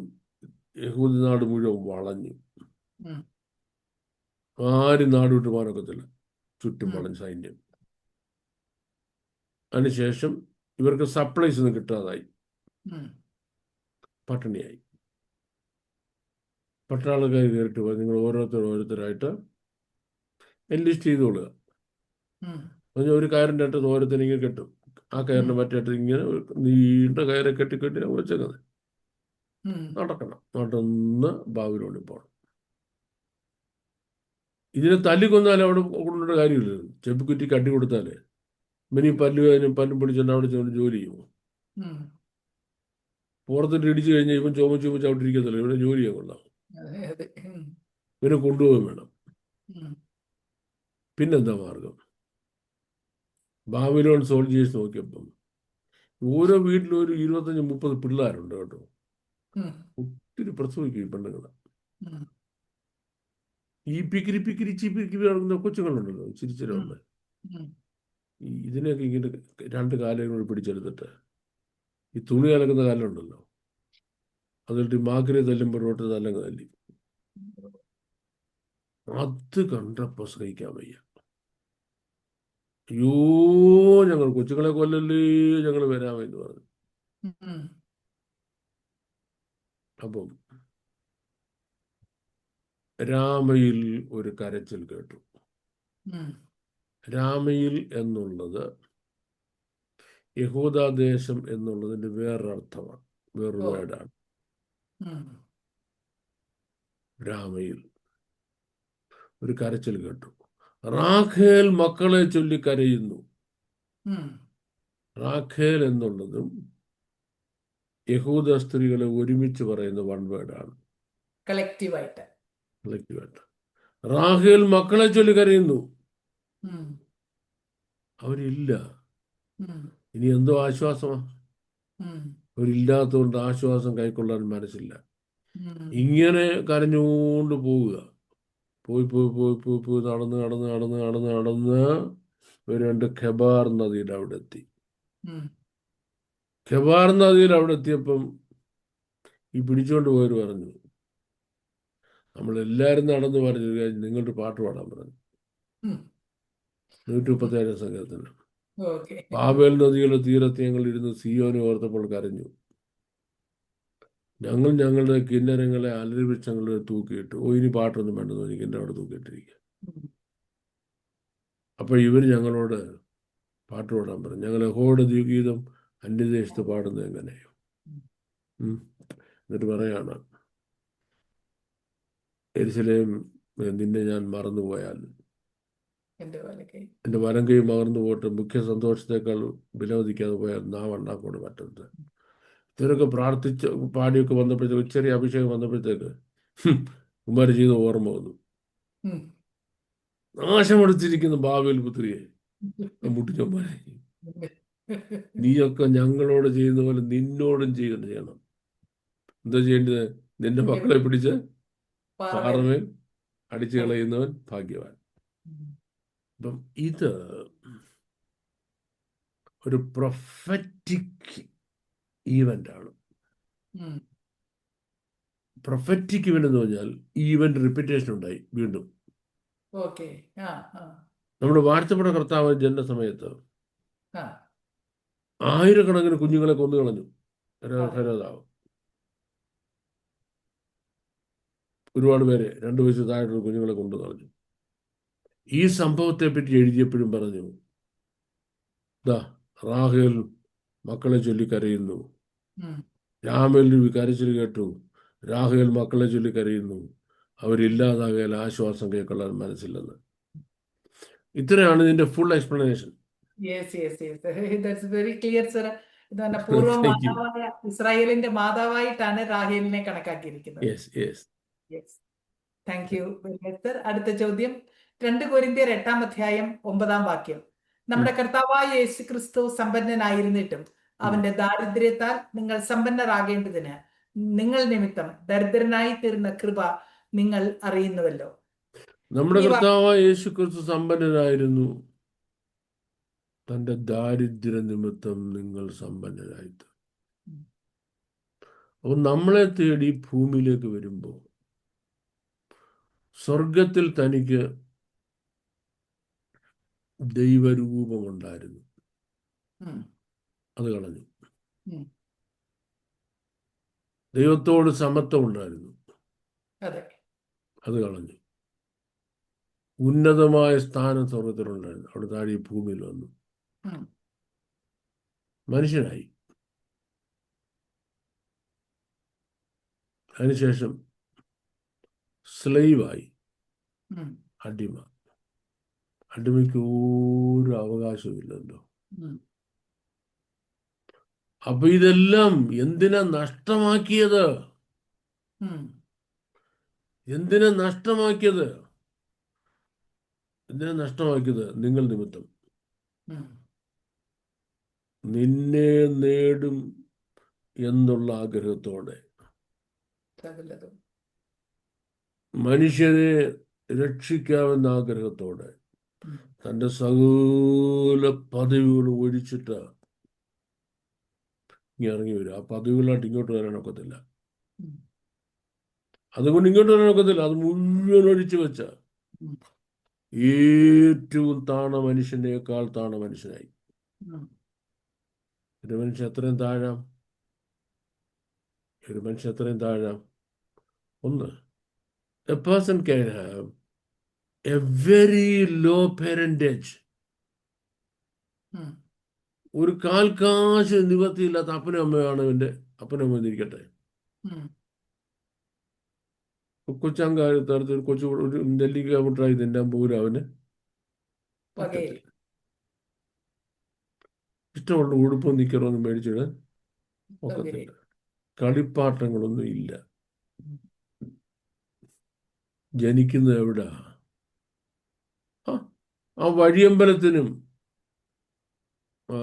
യഹൂദനാട് മുഴുവൻ വളഞ്ഞു. ആരും നാട് വിട്ട് പോകാനൊക്കത്തില്ല, ചുറ്റും വളഞ്ഞ സൈന്യം. അതിനുശേഷം ഇവർക്ക് സപ്ലൈസ് ഒന്നും കിട്ടാതായി, പട്ടിണിയായി. പട്ടാളക്കാർ കയറിട്ട് പോയി, നിങ്ങൾ ഓരോരുത്തരായിട്ട് എൻലിസ്റ്റ് ചെയ്തോളുക. ഒരു കയറിൻ്റെ അറ്റത്ത് ഓരോരുത്തരും ഇങ്ങനെ കെട്ടും, ആ കയറിൻ്റെ മറ്റേ ഇങ്ങനെ നീണ്ട കയറെ കെട്ടി വെച്ചേക്കുന്നത്. നടക്കണം, നടന്ന് ബാബിലോണിൽ പോകണം. ഇതിനെ തല്ലിക്കൊന്നാലും അവിടെ കൊണ്ടിട്ട് കാര്യമില്ല. ചെപ്പിക്കുറ്റിക്ക് അടി കൊടുത്താലേ ഇനി പല്ലും പിടിച്ചിട്ട് അവിടെ ചെന്ന് ജോലി ചെയ്യുമോ? പുറത്തിട്ട് ഇടിച്ചു കഴിഞ്ഞാൽ ഇവൻ ചുമച്ച് അവിടെ ഇരിക്കത്തില്ല, ഇവിടെ ജോലി ചെയ്യാൻ കൊള്ളാം. ഇവനെ കൊണ്ടുപോകാൻ വേണം. പിന്നെന്താ മാർഗം? ബാബിലോൺ സോൾജിയേഴ്സ് നോക്കിയപ്പം ഓരോ വീട്ടിലും ഒരു 25-30 പിള്ളേരുണ്ട് കേട്ടോ. ഒത്തിരി പ്രസവിക്കും ഈ പെണ്ണുങ്ങളെ. ഈ പിക്കിരി ചീപ്പിരിക്കി നടക്കുന്ന കൊച്ചുങ്ങളുണ്ടല്ലോ, ചിരിച്ചിരുന്ന ഇതിനെയൊക്കെ ഇങ്ങനെ 2 കാലുകൾ പിടിച്ചെടുത്തിട്ട് ഈ തുണി അലക്കുന്ന കാലുണ്ടല്ലോ, അതിട്ട് മാക്കിനെ തല്ലുമ്പോൾ റോട്ട് തല്ലി. അത് കണ്ടപ്പോ സഹിക്കാൻ വയ്യ. അയ്യോ, ഞങ്ങൾ കൊച്ചുങ്ങളെ കൊല്ലല്ലേ, ഞങ്ങൾ വരാമെന്ന് പറഞ്ഞു. അപ്പം രാമയിൽ ഒരു കരച്ചിൽ കേട്ടു. രാമയിൽ എന്നുള്ളത് യഹൂദാദേശം എന്നുള്ളതിന്റെ വേറൊരർത്ഥമാണ്, വേറൊരു വേർഡാണ്. രാമയിൽ ഒരു കരച്ചിൽ കേട്ടു. റാഖേൽ മക്കളെ ചൊല്ലി കരയുന്നു. ഉം. റാഖേൽ എന്നുള്ളതും യഹൂദ സ്ത്രീകളെ ഒരുമിച്ച് പറയുന്ന വൺ വേർഡാണ്. കളക്റ്റീവായിട്ട്. റാഖേൽ മക്കളെ ചൊല്ലി കരയുന്നു. ഉം. അവരില്ല. ഉം. ഇനി എന്തോ ആശ്വാസമാണ്. ഉം. അവരില്ലാത്തതുകൊണ്ട് ആശ്വാസം കൈക്കൊള്ളാൻ മനസ്സില്ല. ഉം. ഇങ്ങനെ കരഞ്ഞുകൊണ്ട് പോവുക. പോയി പോയി പോയി പോയി പോയി നടന്ന് നടന്ന് നടന്ന് നടന്ന് നടന്ന് ഒരു രണ്ട് ഖെബാർ നദിയുടെ അവിടെ എത്തി. ഉം. ഖെബാർ നദിയിൽ അവിടെ എത്തിയപ്പം ഈ പിടിച്ചോണ്ട് പോയവർ പറഞ്ഞു, നമ്മളെല്ലാവരും നടന്ന് പറഞ്ഞു, നിങ്ങളുടെ പാട്ട് പാടാൻ പറഞ്ഞു. ഉം. 137 സംഘത്തിന്. ഓക്കെ. ബാബേൽ നദിയുടെ തീരത്ത് ഞങ്ങൾ ഇരുന്ന് സിയോനെ ഓർത്തപ്പോൾ കരഞ്ഞു. ഞങ്ങൾ ഞങ്ങളുടെ കിന്നരങ്ങളെ അലരി വൃക്ഷങ്ങളിൽ തൂക്കിയിട്ടു. ഇനി പാട്ടൊന്നും വേണ്ടെന്ന് എനിക്ക് എൻ്റെ അവിടെ തൂക്കിയിട്ടിരിക്കുക. അപ്പോൾ ഇവർ ഞങ്ങളോട് പാട്ട് പാടാൻ പറഞ്ഞു. ഞങ്ങൾ യഹോവയുടെ ഗീതം അന്യദേശത്ത് പാടുന്നത് എങ്ങനെയോ. എന്നിട്ട് പറയാണ്, യെരൂശലേം നിന്നെ ഞാൻ മറന്നുപോയാൽ എൻ്റെ വലം കൈ മറന്നു പോയിട്ട് മുഖ്യ സന്തോഷത്തേക്കാൾ വിലമതിക്കാതെ പോയാൽ നാം ഉണ്ടാക്കൊണ്ട് പറ്റുന്നത്. ഇവരൊക്കെ പ്രാർത്ഥിച്ച് പാടിയൊക്കെ വന്നപ്പോഴത്തേക്ക് ചെറിയ അഭിഷേകം വന്നപ്പോഴത്തേക്ക് കുമാരി ചെയ്ത ഓർമ്മ വന്നു. നാശമെടുത്തിരിക്കുന്ന ബാബേൽ പുത്രിയെ മുട്ടിച്ചോമാരെ, നീയൊക്കെ ഞങ്ങളോട് ചെയ്യുന്ന പോലെ നിന്നോടും ചെയ്യണം. എന്താ ചെയ്യേണ്ടത്? നിന്റെ മക്കളെ പിടിച്ച് പാറമേൽ അടിച്ചു കളയുന്നവൻ ഭാഗ്യവാൻ. അപ്പം ഇത് ഒരു പ്രൊഫറ്റിക് ഈവന്റ് ആണ്. പ്രൊഫറ്റിക് ഇവന്റ് എന്ന് പറഞ്ഞാൽ ഈവന്റ് റിപ്പീറ്റേഷൻ ഉണ്ടായി വീണ്ടും. നമ്മുടെ വാഴ്ത്തപ്പെട്ട കർത്താവ് ജനന സമയത്ത് ആയിരക്കണക്കിന് കുഞ്ഞുങ്ങളെ കൊന്നുകളഞ്ഞു ഹെരോദാവ്. ഒരുപാട് പേരെ 2 വയസ്സ് താഴെയുള്ള കുഞ്ഞുങ്ങളെ കൊണ്ടു കളഞ്ഞു. ഈ സംഭവത്തെ പറ്റി എഴുതിയപ്പോഴും പറഞ്ഞു, ദാ റാഹേൽ മക്കളെ ചൊല്ലി കരയുന്നു. രാമേൽ കരച്ചിൽ കേട്ടു. രാഹേൽ മക്കളെ ചൊല്ലി കരയുന്നു. അവരില്ലാതാകയാൽ ആശ്വാസം കൈക്കൊള്ളാൻ മനസ്സില്ലെന്ന്. ഇത്രയാണ് ഇതിന്റെ ഫുൾ എക്സ്പ്ലനേഷൻ. ഇസ്രായേലിന്റെ മാതാവായിട്ടാണ് റാഹേലിനെ കണക്കാക്കിയിരിക്കുന്നത്. Thank you. അടുത്ത ചോദ്യം 2 കൊരിന്ത്യർ 8-ാം അധ്യായം 9-ാം വാക്യം. നമ്മുടെ കർത്താവായ യേശു ക്രിസ്തു സമ്പന്നനായിരുന്നിട്ടും അവന്റെ ദാരിദ്ര്യത്താൽ നിങ്ങൾ സമ്പന്നരാകേണ്ടതിന് നിങ്ങൾ നിമിത്തം ദരിദ്രനായി തീർന്ന കൃപ നിങ്ങൾ അറിയുന്നുവല്ലോ. നമ്മുടെ കർത്താവായ യേശു ക്രിസ്തു സമ്പന്നനായിരുന്നു, തന്റെ ദാരിദ്ര്യ നിമിത്തം നിങ്ങൾ സമ്പന്നരായി. അപ്പൊ നമ്മളെ തേടി ഭൂമിയിലേക്ക് വരുമ്പോൾ സ്വർഗത്തിൽ തനിക്ക് ദൈവരൂപമുണ്ടായിരുന്നു, അത് കളഞ്ഞു. ദൈവത്തോട് സമത്വം ഉണ്ടായിരുന്നു, അത് കളഞ്ഞു. ഉന്നതമായ സ്ഥാനം സ്വർഗത്തിലുണ്ടായിരുന്നു, അവിടെ താഴെ ഭൂമിയിൽ വന്നു മനുഷ്യനായി. അതിനുശേഷം സ്ലേവായി, അടിമ. അടിമയ്ക്ക് ഒരു അവകാശമില്ലല്ലോ. അപ്പൊ ഇതെല്ലാം എന്തിനാ നഷ്ടമാക്കിയത്? എന്തിനാ നഷ്ടമാക്കിയത്? എന്തിനാ നഷ്ടമാക്കിയത്? നിങ്ങൾ നിമിത്തം. നിന്നെ നേടും എന്നുള്ള ആഗ്രഹത്തോടെ, മനുഷ്യനെ രക്ഷിക്കാമെന്ന ആഗ്രഹത്തോടെ തന്റെ സകല പദവികൾ ഒഴിച്ചിട്ട് ഇറങ്ങി വരും. ആ പദവികളായിട്ട് ഇങ്ങോട്ട് വരാനൊക്കത്തില്ല. അതുകൊണ്ട് ഇങ്ങോട്ട് വരാനൊക്കത്തില്ല. അത് മുഴുവൻ ഒഴിച്ചു വെച്ച ഏറ്റവും താണ മനുഷ്യനേക്കാൾ താണ മനുഷ്യനായി. ഒരു മനുഷ്യൻ എത്രയും താഴാം? ഒരു മനുഷ്യൻ എത്രയും താഴാം? ഒന്ന്, a person can have a very low parentage. ഒരു കാൽക്കാശ് നിവർത്തിയില്ലാത്ത അപ്പനും അമ്മയാണ് അവന്റെ അപ്പനും അമ്മ ഇരിക്കട്ടെ. കൊച്ചാങ്കാലത്ത് ഒരു കൊച്ചു ഒരു നെല്ലിക്ക മുട്ടായി തിന്നാൻ പോലും അവന് വകയിൽ. ഒക്കത്തില്ല. ഇഷ്ടമുള്ള ഉടുപ്പും നിക്കറൊന്നും മേടിച്ചിടാൻ ഒക്കത്തില്ല. കളിപ്പാട്ടങ്ങളൊന്നും ഇല്ല. ജനിക്കുന്നത് എവിടാ? ആ വഴിയമ്പലത്തിനും ആ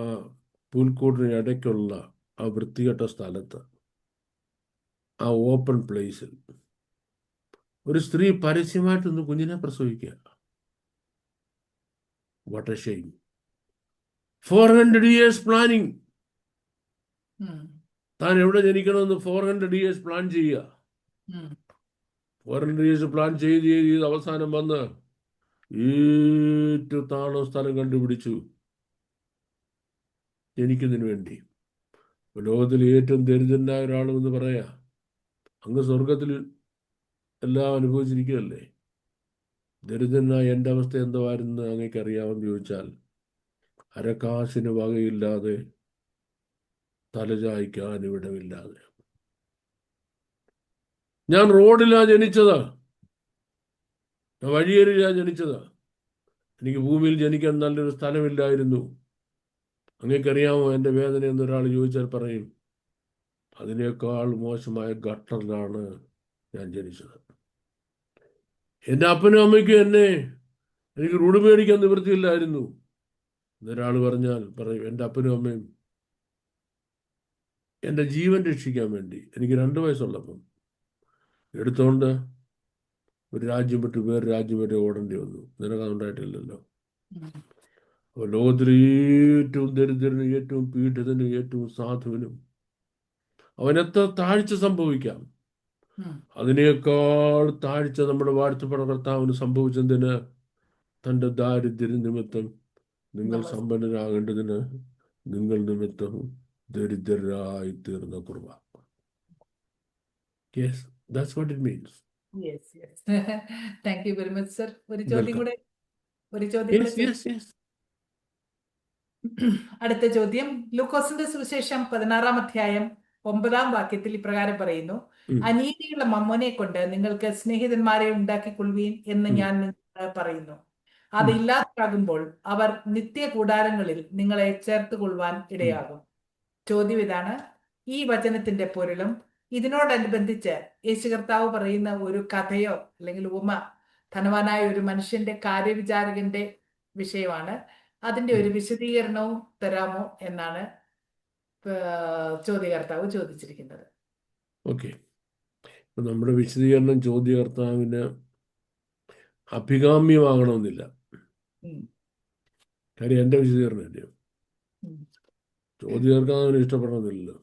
പുൽക്കൂട്ടിനും ഇടയ്ക്കുള്ള ആ വൃത്തികെട്ട സ്ഥലത്ത്, ആ ഓപ്പൺ പ്ലേസിൽ ഒരു സ്ത്രീ പരസ്യമായിട്ടൊന്ന് കുഞ്ഞിനെ പ്രസവിക്കുക. What a shame. 400 years planning. താൻ എവിടെ ജനിക്കണമെന്ന് 400 years പ്ലാൻ ചെയ്യുക. 400 years പ്ലാൻ ചെയ്ത് ചെയ്ത് അവസാനം വന്ന് ഏറ്റവും താണ സ്ഥലം കണ്ടുപിടിച്ചു ജനിക്കുന്നതിന് വേണ്ടി. ലോകത്തിൽ ഏറ്റവും ദരിദ്രനായ ഒരാളെന്ന് പറയാ. അങ്ങ് സ്വർഗത്തിൽ എല്ലാം അനുഭവിച്ചിരിക്കുകയല്ലേ. ദരിദ്രനായ എൻ്റെ അവസ്ഥ എന്തായിരുന്നു അങ്ങേക്ക് അറിയാമെന്ന് ചോദിച്ചാൽ, അരക്കാശിന് വകയില്ലാതെ, തലചായ്ക്കാൻ ഇവിടമില്ലാതെ. ഞാൻ റോഡിലാണ് ജനിച്ചത്, വഴിയേറിയാണ് ജനിച്ചത്. എനിക്ക് ഭൂമിയിൽ ജനിക്കാൻ നല്ലൊരു സ്ഥലമില്ലായിരുന്നു. അങ്ങേക്കറിയാമോ എൻ്റെ വേദന എന്നൊരാൾ ചോദിച്ചാൽ പറയും, അതിനേക്കാൾ മോശമായ ഗട്ടറിലാണ് ഞാൻ ജനിച്ചത്. എൻ്റെ അപ്പനും അമ്മയ്ക്കും എനിക്ക് റൂഡ് മേടിക്കാൻ നിവൃത്തിയില്ലായിരുന്നു എന്നൊരാൾ പറഞ്ഞാൽ പറയും, എൻ്റെ അപ്പനും അമ്മയും എൻ്റെ ജീവൻ രക്ഷിക്കാൻ വേണ്ടി എനിക്ക് 2 വയസ്സുള്ളപ്പം എടുത്തുകൊണ്ട് ഒരു രാജ്യം വിട്ട് വേറെ രാജ്യം വരെ ഓടേണ്ടി വന്നു. നിനക്കതുണ്ടായിട്ടില്ലല്ലോ. അപ്പോൾ ലോകത്തിലെ ഏറ്റവും ദരിദ്രനും ഏറ്റവും പീഡിതനും ഏറ്റവും സാധുവിനും അവനെത്ര താഴ്ച സംഭവിക്കാം, അതിനേക്കാൾ താഴ്ച നമ്മുടെ വാഴ്ത്തപ്പെട്ട കർത്താവിന് സംഭവിച്ചതിന്, തൻ്റെ ദാരിദ്ര്യ നിമിത്തം നിങ്ങൾ സമ്പന്നരാകേണ്ടതിന് നിങ്ങൾ നിമിത്തം ദരിദ്രരായി തീർന്ന കുർബ. Yes, that's what it means. Yes, yes. Thank you very much, sir. ഒരു ചോദ്യം കൂടെ. Yes, yes, yes. അടുത്ത ചോദ്യം, ലൂക്കോസിന്റെ സുവിശേഷം 16-ാം അധ്യായം 9-ാം വാക്യത്തിൽ ഇപ്രകാരം പറയുന്നു, അനീതിയുള്ള മമ്മോനെ കൊണ്ട് നിങ്ങൾക്ക് സ്നേഹിതന്മാരെ ഉണ്ടാക്കിക്കൊള്ളുവീൻ എന്ന് ഞാൻ നിങ്ങളോട് പറയുന്നു. അത് ഇല്ലാതാകുമ്പോൾ അവർ നിത്യ കൂടാരങ്ങളിൽ നിങ്ങളെ ചേർത്ത് കൊള്ളുവാൻ ഇടയാകും. ചോദ്യം ഇതാണ്, ഈ വചനത്തിന്റെ പൊരുളും ഇതിനോടനുബന്ധിച്ച് യേശു കർത്താവ് പറയുന്ന ഒരു കഥയോ അല്ലെങ്കിൽ ഉപമ, ധനവാനായ ഒരു മനുഷ്യന്റെ കാര്യവിചാരകന്റെ വിഷയമാണ്. അതിന്റെ ഒരു വിശദീകരണവും തരാമോ എന്നാണ് ചോദ്യകർത്താവ് ചോദിച്ചിരിക്കുന്നത്. ഓക്കെ, നമ്മുടെ വിശദീകരണം ചോദ്യകർത്താവിന് അഭികാമ്യമാകണമെന്നില്ല. കാര്യം എൻ്റെ വിശദീകരണം അല്ലയോ. ചോദ്യകർത്താവിന് ഇഷ്ടപ്പെടണമെന്നില്ലല്ലോ.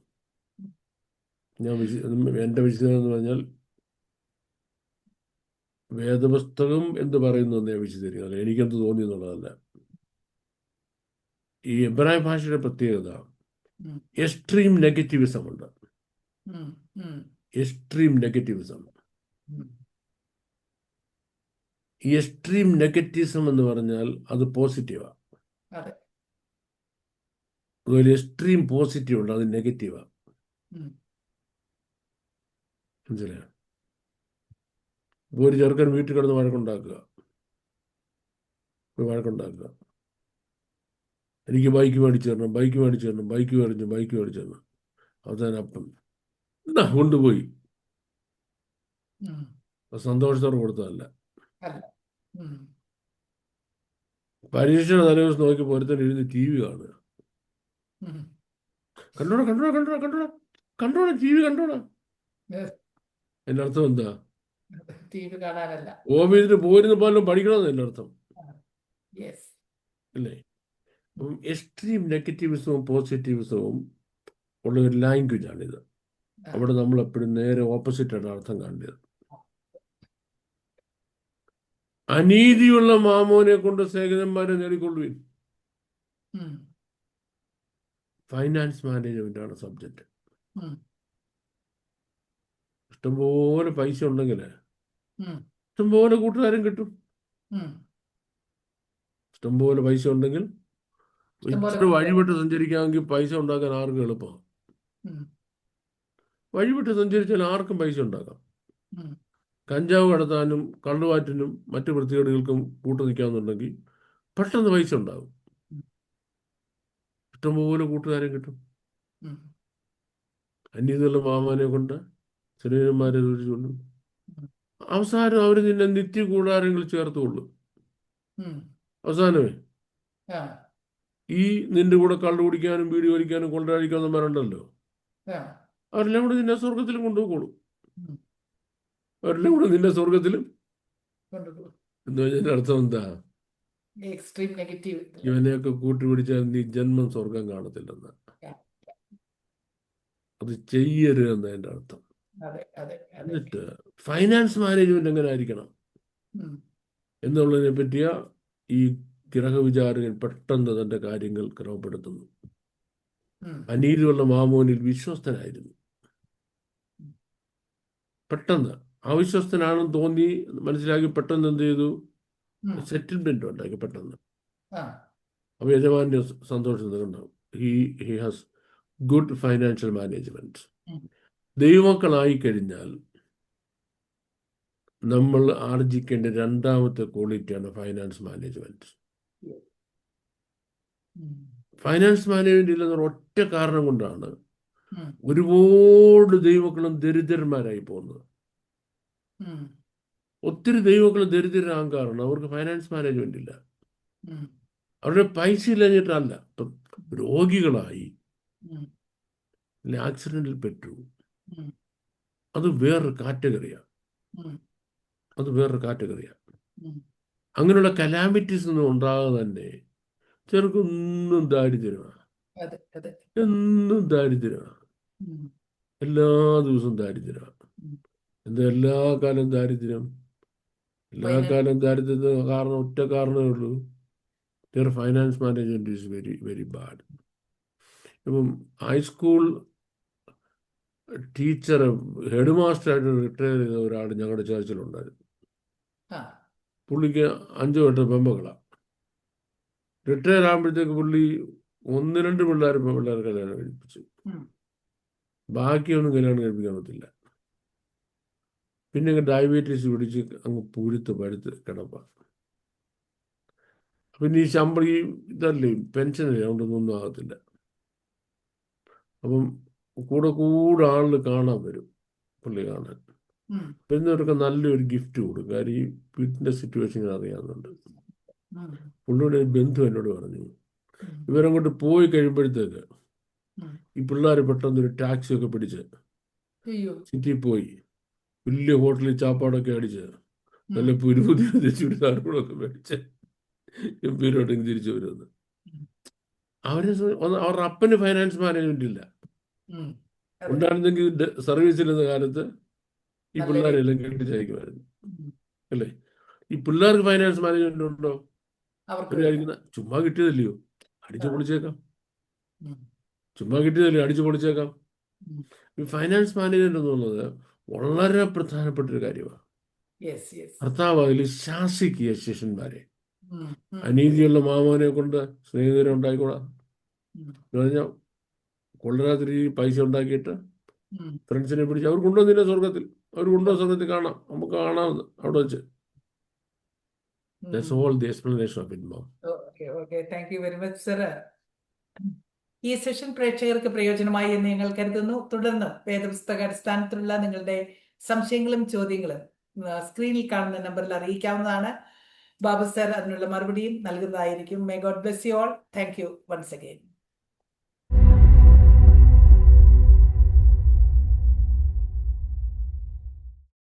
എൻ്റെ വിശദീകരണം എന്ന് പറഞ്ഞാൽ വേദപുസ്തകം എന്ന് പറയുന്നതെന്ന് ഞാൻ വിശദീകരിക്കുന്നത്, എനിക്കെന്ത് തോന്നി എന്നുള്ളതല്ല. ഈ എബ്രായ ഭാഷയുടെ പ്രത്യേകത എക്സ്ട്രീം നെഗറ്റിവിസം ഉണ്ട്. എക്സ്ട്രീം നെഗറ്റിവിസം. ഈ എക്സ്ട്രീം നെഗറ്റിവിസം എന്ന് പറഞ്ഞാൽ അത് പോസിറ്റീവാണ്. അതുപോലെ എക്സ്ട്രീം പോസിറ്റീവ് ഉണ്ട്, അത് നെഗറ്റീവാണ്. മനസ്സിലായോ? ഇപ്പോൾ ഒരു ചെറുക്കൻ വീട്ടിൽ കിടന്ന് വഴക്കുണ്ടാക്കുക, എനിക്ക് ബൈക്ക് മേടിച്ചു തരണം, ബൈക്ക് മേടിച്ചു തരണം. അവസാനം അപ്പം എന്നാ കൊണ്ടുപോയി സന്തോഷത്തോടെ കൊടുത്തതല്ല. പരീക്ഷയുടെ തലേദിവസം നോക്കി പൊരുത്തൻ ഇരുന്ന് TV കാണുക. കണ്ടോടാ TV കണ്ടോടാ. എൻ്റെ അർത്ഥം എന്താ? ഓഫീസിന് പോയിരുന്ന പോലും പഠിക്കണമെന്ന് എൻ്റെ അർത്ഥം അല്ലേ. അപ്പം എക്സ്ട്രീം നെഗറ്റിവിസവും പോസിറ്റിവിസവും ഉള്ള ഒരു ലാംഗ്വേജാണിത്. അവിടെ നമ്മൾ എപ്പോഴും നേരെ ഓപ്പോസിറ്റാണ് അർത്ഥം കാണേണ്ടത്. അനീതിയുള്ള മാമോനെ കൊണ്ട് സ്നേഹിതന്മാരെ നേടിക്കൊള്ളുവിൻ. ഫൈനാൻസ് മാനേജ്മെന്റ് ആണ് സബ്ജക്റ്റ്. ഇഷ്ടംപോലെ പൈസ ഉണ്ടെങ്കിൽ ഇഷ്ടംപോലെ കൂട്ടുകാരും കിട്ടും. ഇഷ്ടംപോലെ പൈസ ഉണ്ടെങ്കിൽ ഇച്ചിരി വഴിവിട്ട് സഞ്ചരിക്കാമെങ്കിൽ പൈസ ഉണ്ടാക്കാൻ ആർക്കും എളുപ്പമാണ്. വഴിവിട്ട് സഞ്ചരിച്ചാൽ ആർക്കും പൈസ ഉണ്ടാക്കാം. കഞ്ചാവ് കടത്താനും കള്ളുവാറ്റിനും മറ്റു വൃത്തികേടുകൾക്കും കൂട്ടു നിൽക്കാമെന്നുണ്ടെങ്കിൽ പെട്ടെന്ന് പൈസ ഉണ്ടാകും, ഇഷ്ടംപോലെ കൂട്ടുകാരെ കിട്ടും. അന്യതുള്ള മാമാനെ കൊണ്ട് സ്നേഹന്മാരെ കൊണ്ടും അവസാനം അവർ നിന്നെ നിത്യ കൂടാരങ്ങൾ ചേർത്തുകൊള്ളും. അവസാനമേ ഈ നിന്റെ കൂടെ കള്ളു കുടിക്കാനും ബീഡി വലിക്കാനും കൊണ്ടടിക്കാവുന്നവരുണ്ടല്ലോ, അവരെല്ലാം കൂടെ നിന്നെ സ്വർഗത്തിലും കൊണ്ടുപോയിക്കോളും. അവരെല്ലാം കൂടെ നിന്നെ സ്വർഗത്തിലും എന്ന് പറഞ്ഞതിന്റെ അർത്ഥം എന്താ? Extreme negative. ഇവനെയൊക്കെ കൂട്ടുപിടിച്ചാൽ നീ ജന്മം സ്വർഗം കാണത്തില്ലെന്ന്. അത് ചെയ്യരുതെന്ന് അതിന്റെ അർത്ഥം. എന്നിട്ട് ഫൈനാൻസ് മാനേജ്മെന്റ് എങ്ങനെ ആയിരിക്കണം എന്നുള്ളതിനെ പറ്റിയ ഈ ഗ്രഹവിചാരകൻ പെട്ടെന്ന് തന്റെ കാര്യങ്ങൾ ക്രമപ്പെടുത്തുന്നു. അനീതിയുള്ള മാമോനിൽ വിശ്വസ്തനായിരുന്നു. പെട്ടെന്ന് അവിശ്വസ്തനാണെന്ന് തോന്നി മനസ്സിലാക്കി പെട്ടെന്ന് എന്ത് ചെയ്തു? സെറ്റിൽമെന്റ് ഉണ്ടാക്കി പെട്ടെന്ന്. അപ്പൊ യജമാന്റെ സന്തോഷം കണ്ടാവും. He has good financial management. ദൈവമക്കളായി കഴിഞ്ഞാൽ നമ്മൾ ആർജിക്കേണ്ട രണ്ടാമത്തെ ക്വാളിറ്റിയാണ് ഫൈനാൻസ് മാനേജ്മെന്റ്. ഫൈനാൻസ് മാനേജ്മെന്റ് ഇല്ലെന്ന ഒറ്റ കാരണം കൊണ്ടാണ് ഒരുപാട് ദൈവമക്കളും ദരിദ്രന്മാരായി പോകുന്നത്. ഒത്തിരി ദൈവമക്കൾ ദരിദ്രരാകാൻ കാരണം അവർക്ക് ഫൈനാൻസ് മാനേജ്മെന്റ് ഇല്ല. അവരുടെ പൈസ ഇല്ലഞ്ഞിട്ടല്ല, ഇപ്പം രോഗികളായി, ആക്സിഡന്റിൽ പെട്ടു, അത് വേറൊരു കാറ്റഗറിയാണ്. അങ്ങനെയുള്ള കലാമിറ്റീസ് ഒന്നും ഉണ്ടാകാതെ തന്നെ ചെറുക്കൊന്നും ദാരിദ്ര്യമാണ്, എന്നും ദാരിദ്ര്യമാണ്, എല്ലാ ദിവസവും ദാരിദ്ര്യമാണ്. എന്താ എല്ലാ കാലം ദാരിദ്ര്യം? എല്ലാ കാലം ദാരിദ്ര്യത്തിന് കാരണം ഒറ്റ കാരണമേ ഉള്ളൂ, their finance management is very, very bad. ഇപ്പം ഹൈസ്കൂൾ ടീച്ചർ, ഹെഡ് മാസ്റ്ററായിട്ട് റിട്ടയർ ചെയ്ത ഒരാൾ ഞങ്ങളുടെ ചേർച്ചിലുണ്ടായിരുന്നു. പുള്ളിക്ക് 5 8 പെമ്പകളാണ്. റിട്ടയർ ആകുമ്പോഴത്തേക്ക് പുള്ളി 1-2 പിള്ളേരെ കല്യാണം കഴിപ്പിച്ചു. ബാക്കിയൊന്നും കല്യാണം കഴിപ്പിക്കാൻ പറ്റില്ല. പിന്നെ ഡയബറ്റീസ് പിടിച്ച് അങ്ങ് പൂരിത്ത് പഴുത്ത് കിടപ്പാണ്. പിന്നെ ഈ ശമ്പളം ഇതല്ലേ, പെൻഷനില്ല, അതുകൊണ്ടൊന്നും ആകത്തില്ല. അപ്പം കൂടെ ആളിൽ കാണാൻ വരും, പുള്ളി കാണാൻ വരുന്നവരൊക്കെ നല്ലൊരു ഗിഫ്റ്റ് കൊടുക്കും. കാര്യം ഈ വീട്ടിൻ്റെ സിറ്റുവേഷൻ അറിയാവുന്നുണ്ട്. പുള്ളിയുടെ ബന്ധു എന്നോട് പറഞ്ഞു, ഇവരങ്ങോട്ട് പോയി കഴിയുമ്പോഴത്തേക്ക് ഈ പിള്ളേർ പെട്ടെന്നൊരു ടാക്സി ഒക്കെ പിടിച്ച് സിറ്റി പോയി വലിയ ഹോട്ടലിൽ ചാപ്പാടൊക്കെ അടിച്ച് നല്ല പുതിയ ചുരിദാറുകളൊക്കെ മേടിച്ച് എംപീരോട്ടെങ്കിൽ തിരിച്ചു വരുമെന്ന്. അവരുടെ അപ്പന് ഫൈനാൻസ് മാനേജ്മെന്റ് ഇല്ല. ഉണ്ടായിരുന്നെങ്കിൽ സർവീസിലിരുന്ന കാലത്ത് ഈ പിള്ളേരെല്ലാം കെട്ടിച്ചയക്കുമായിരുന്നു, അല്ലേ? ഈ പിള്ളേർക്ക് ഫൈനാൻസ് മാനേജ്മെന്റ് ഉണ്ടോ? ചുമ്മാ കിട്ടിയതല്ലയോ, അടിച്ചു പൊളിച്ചേക്കാം. ഈ ഫൈനാൻസ് മാനേജ്മെന്റ് എന്നുള്ളത് വളരെ പ്രധാനപ്പെട്ട ഒരു കാര്യമാണ്. ഭർത്താവ് അതിൽ ശാസിക്കുക ശിഷ്യന്മാരെ. അനീതിയുള്ള മാമോനെ കൊണ്ട് സ്നേഹിതരെ ഉണ്ടായിക്കൂടാ എന്ന് പറഞ്ഞാൽ, കൊള്ളരാത്ത രീതിയിൽ പൈസ ഉണ്ടാക്കിയിട്ട് ഫ്രണ്ട്സിനെ പിടിച്ച് അവർ കൊണ്ടുവന്നില്ല സ്വർഗത്തിൽ. കാണാം, നമുക്ക് കാണാമെന്ന് അവിടെ വെച്ച്. That's all the explanation of it, Mom. Okay. Thank you very much, sir. ഈ സെഷൻ പ്രേക്ഷകർക്ക് പ്രയോജനമായി എന്ന് ഞങ്ങൾ കരുതുന്നു. തുടർന്ന് വേദപുസ്തക അടിസ്ഥാനത്തിലുള്ള നിങ്ങളുടെ സംശയങ്ങളും ചോദ്യങ്ങളും സ്ക്രീനിൽ കാണുന്ന നമ്പറിൽ അറിയിക്കാവുന്നതാണ്. ബാബു സർ അതിനുള്ള മറുപടിയും നൽകുന്നതായിരിക്കും. May God bless you all. Thank you once again.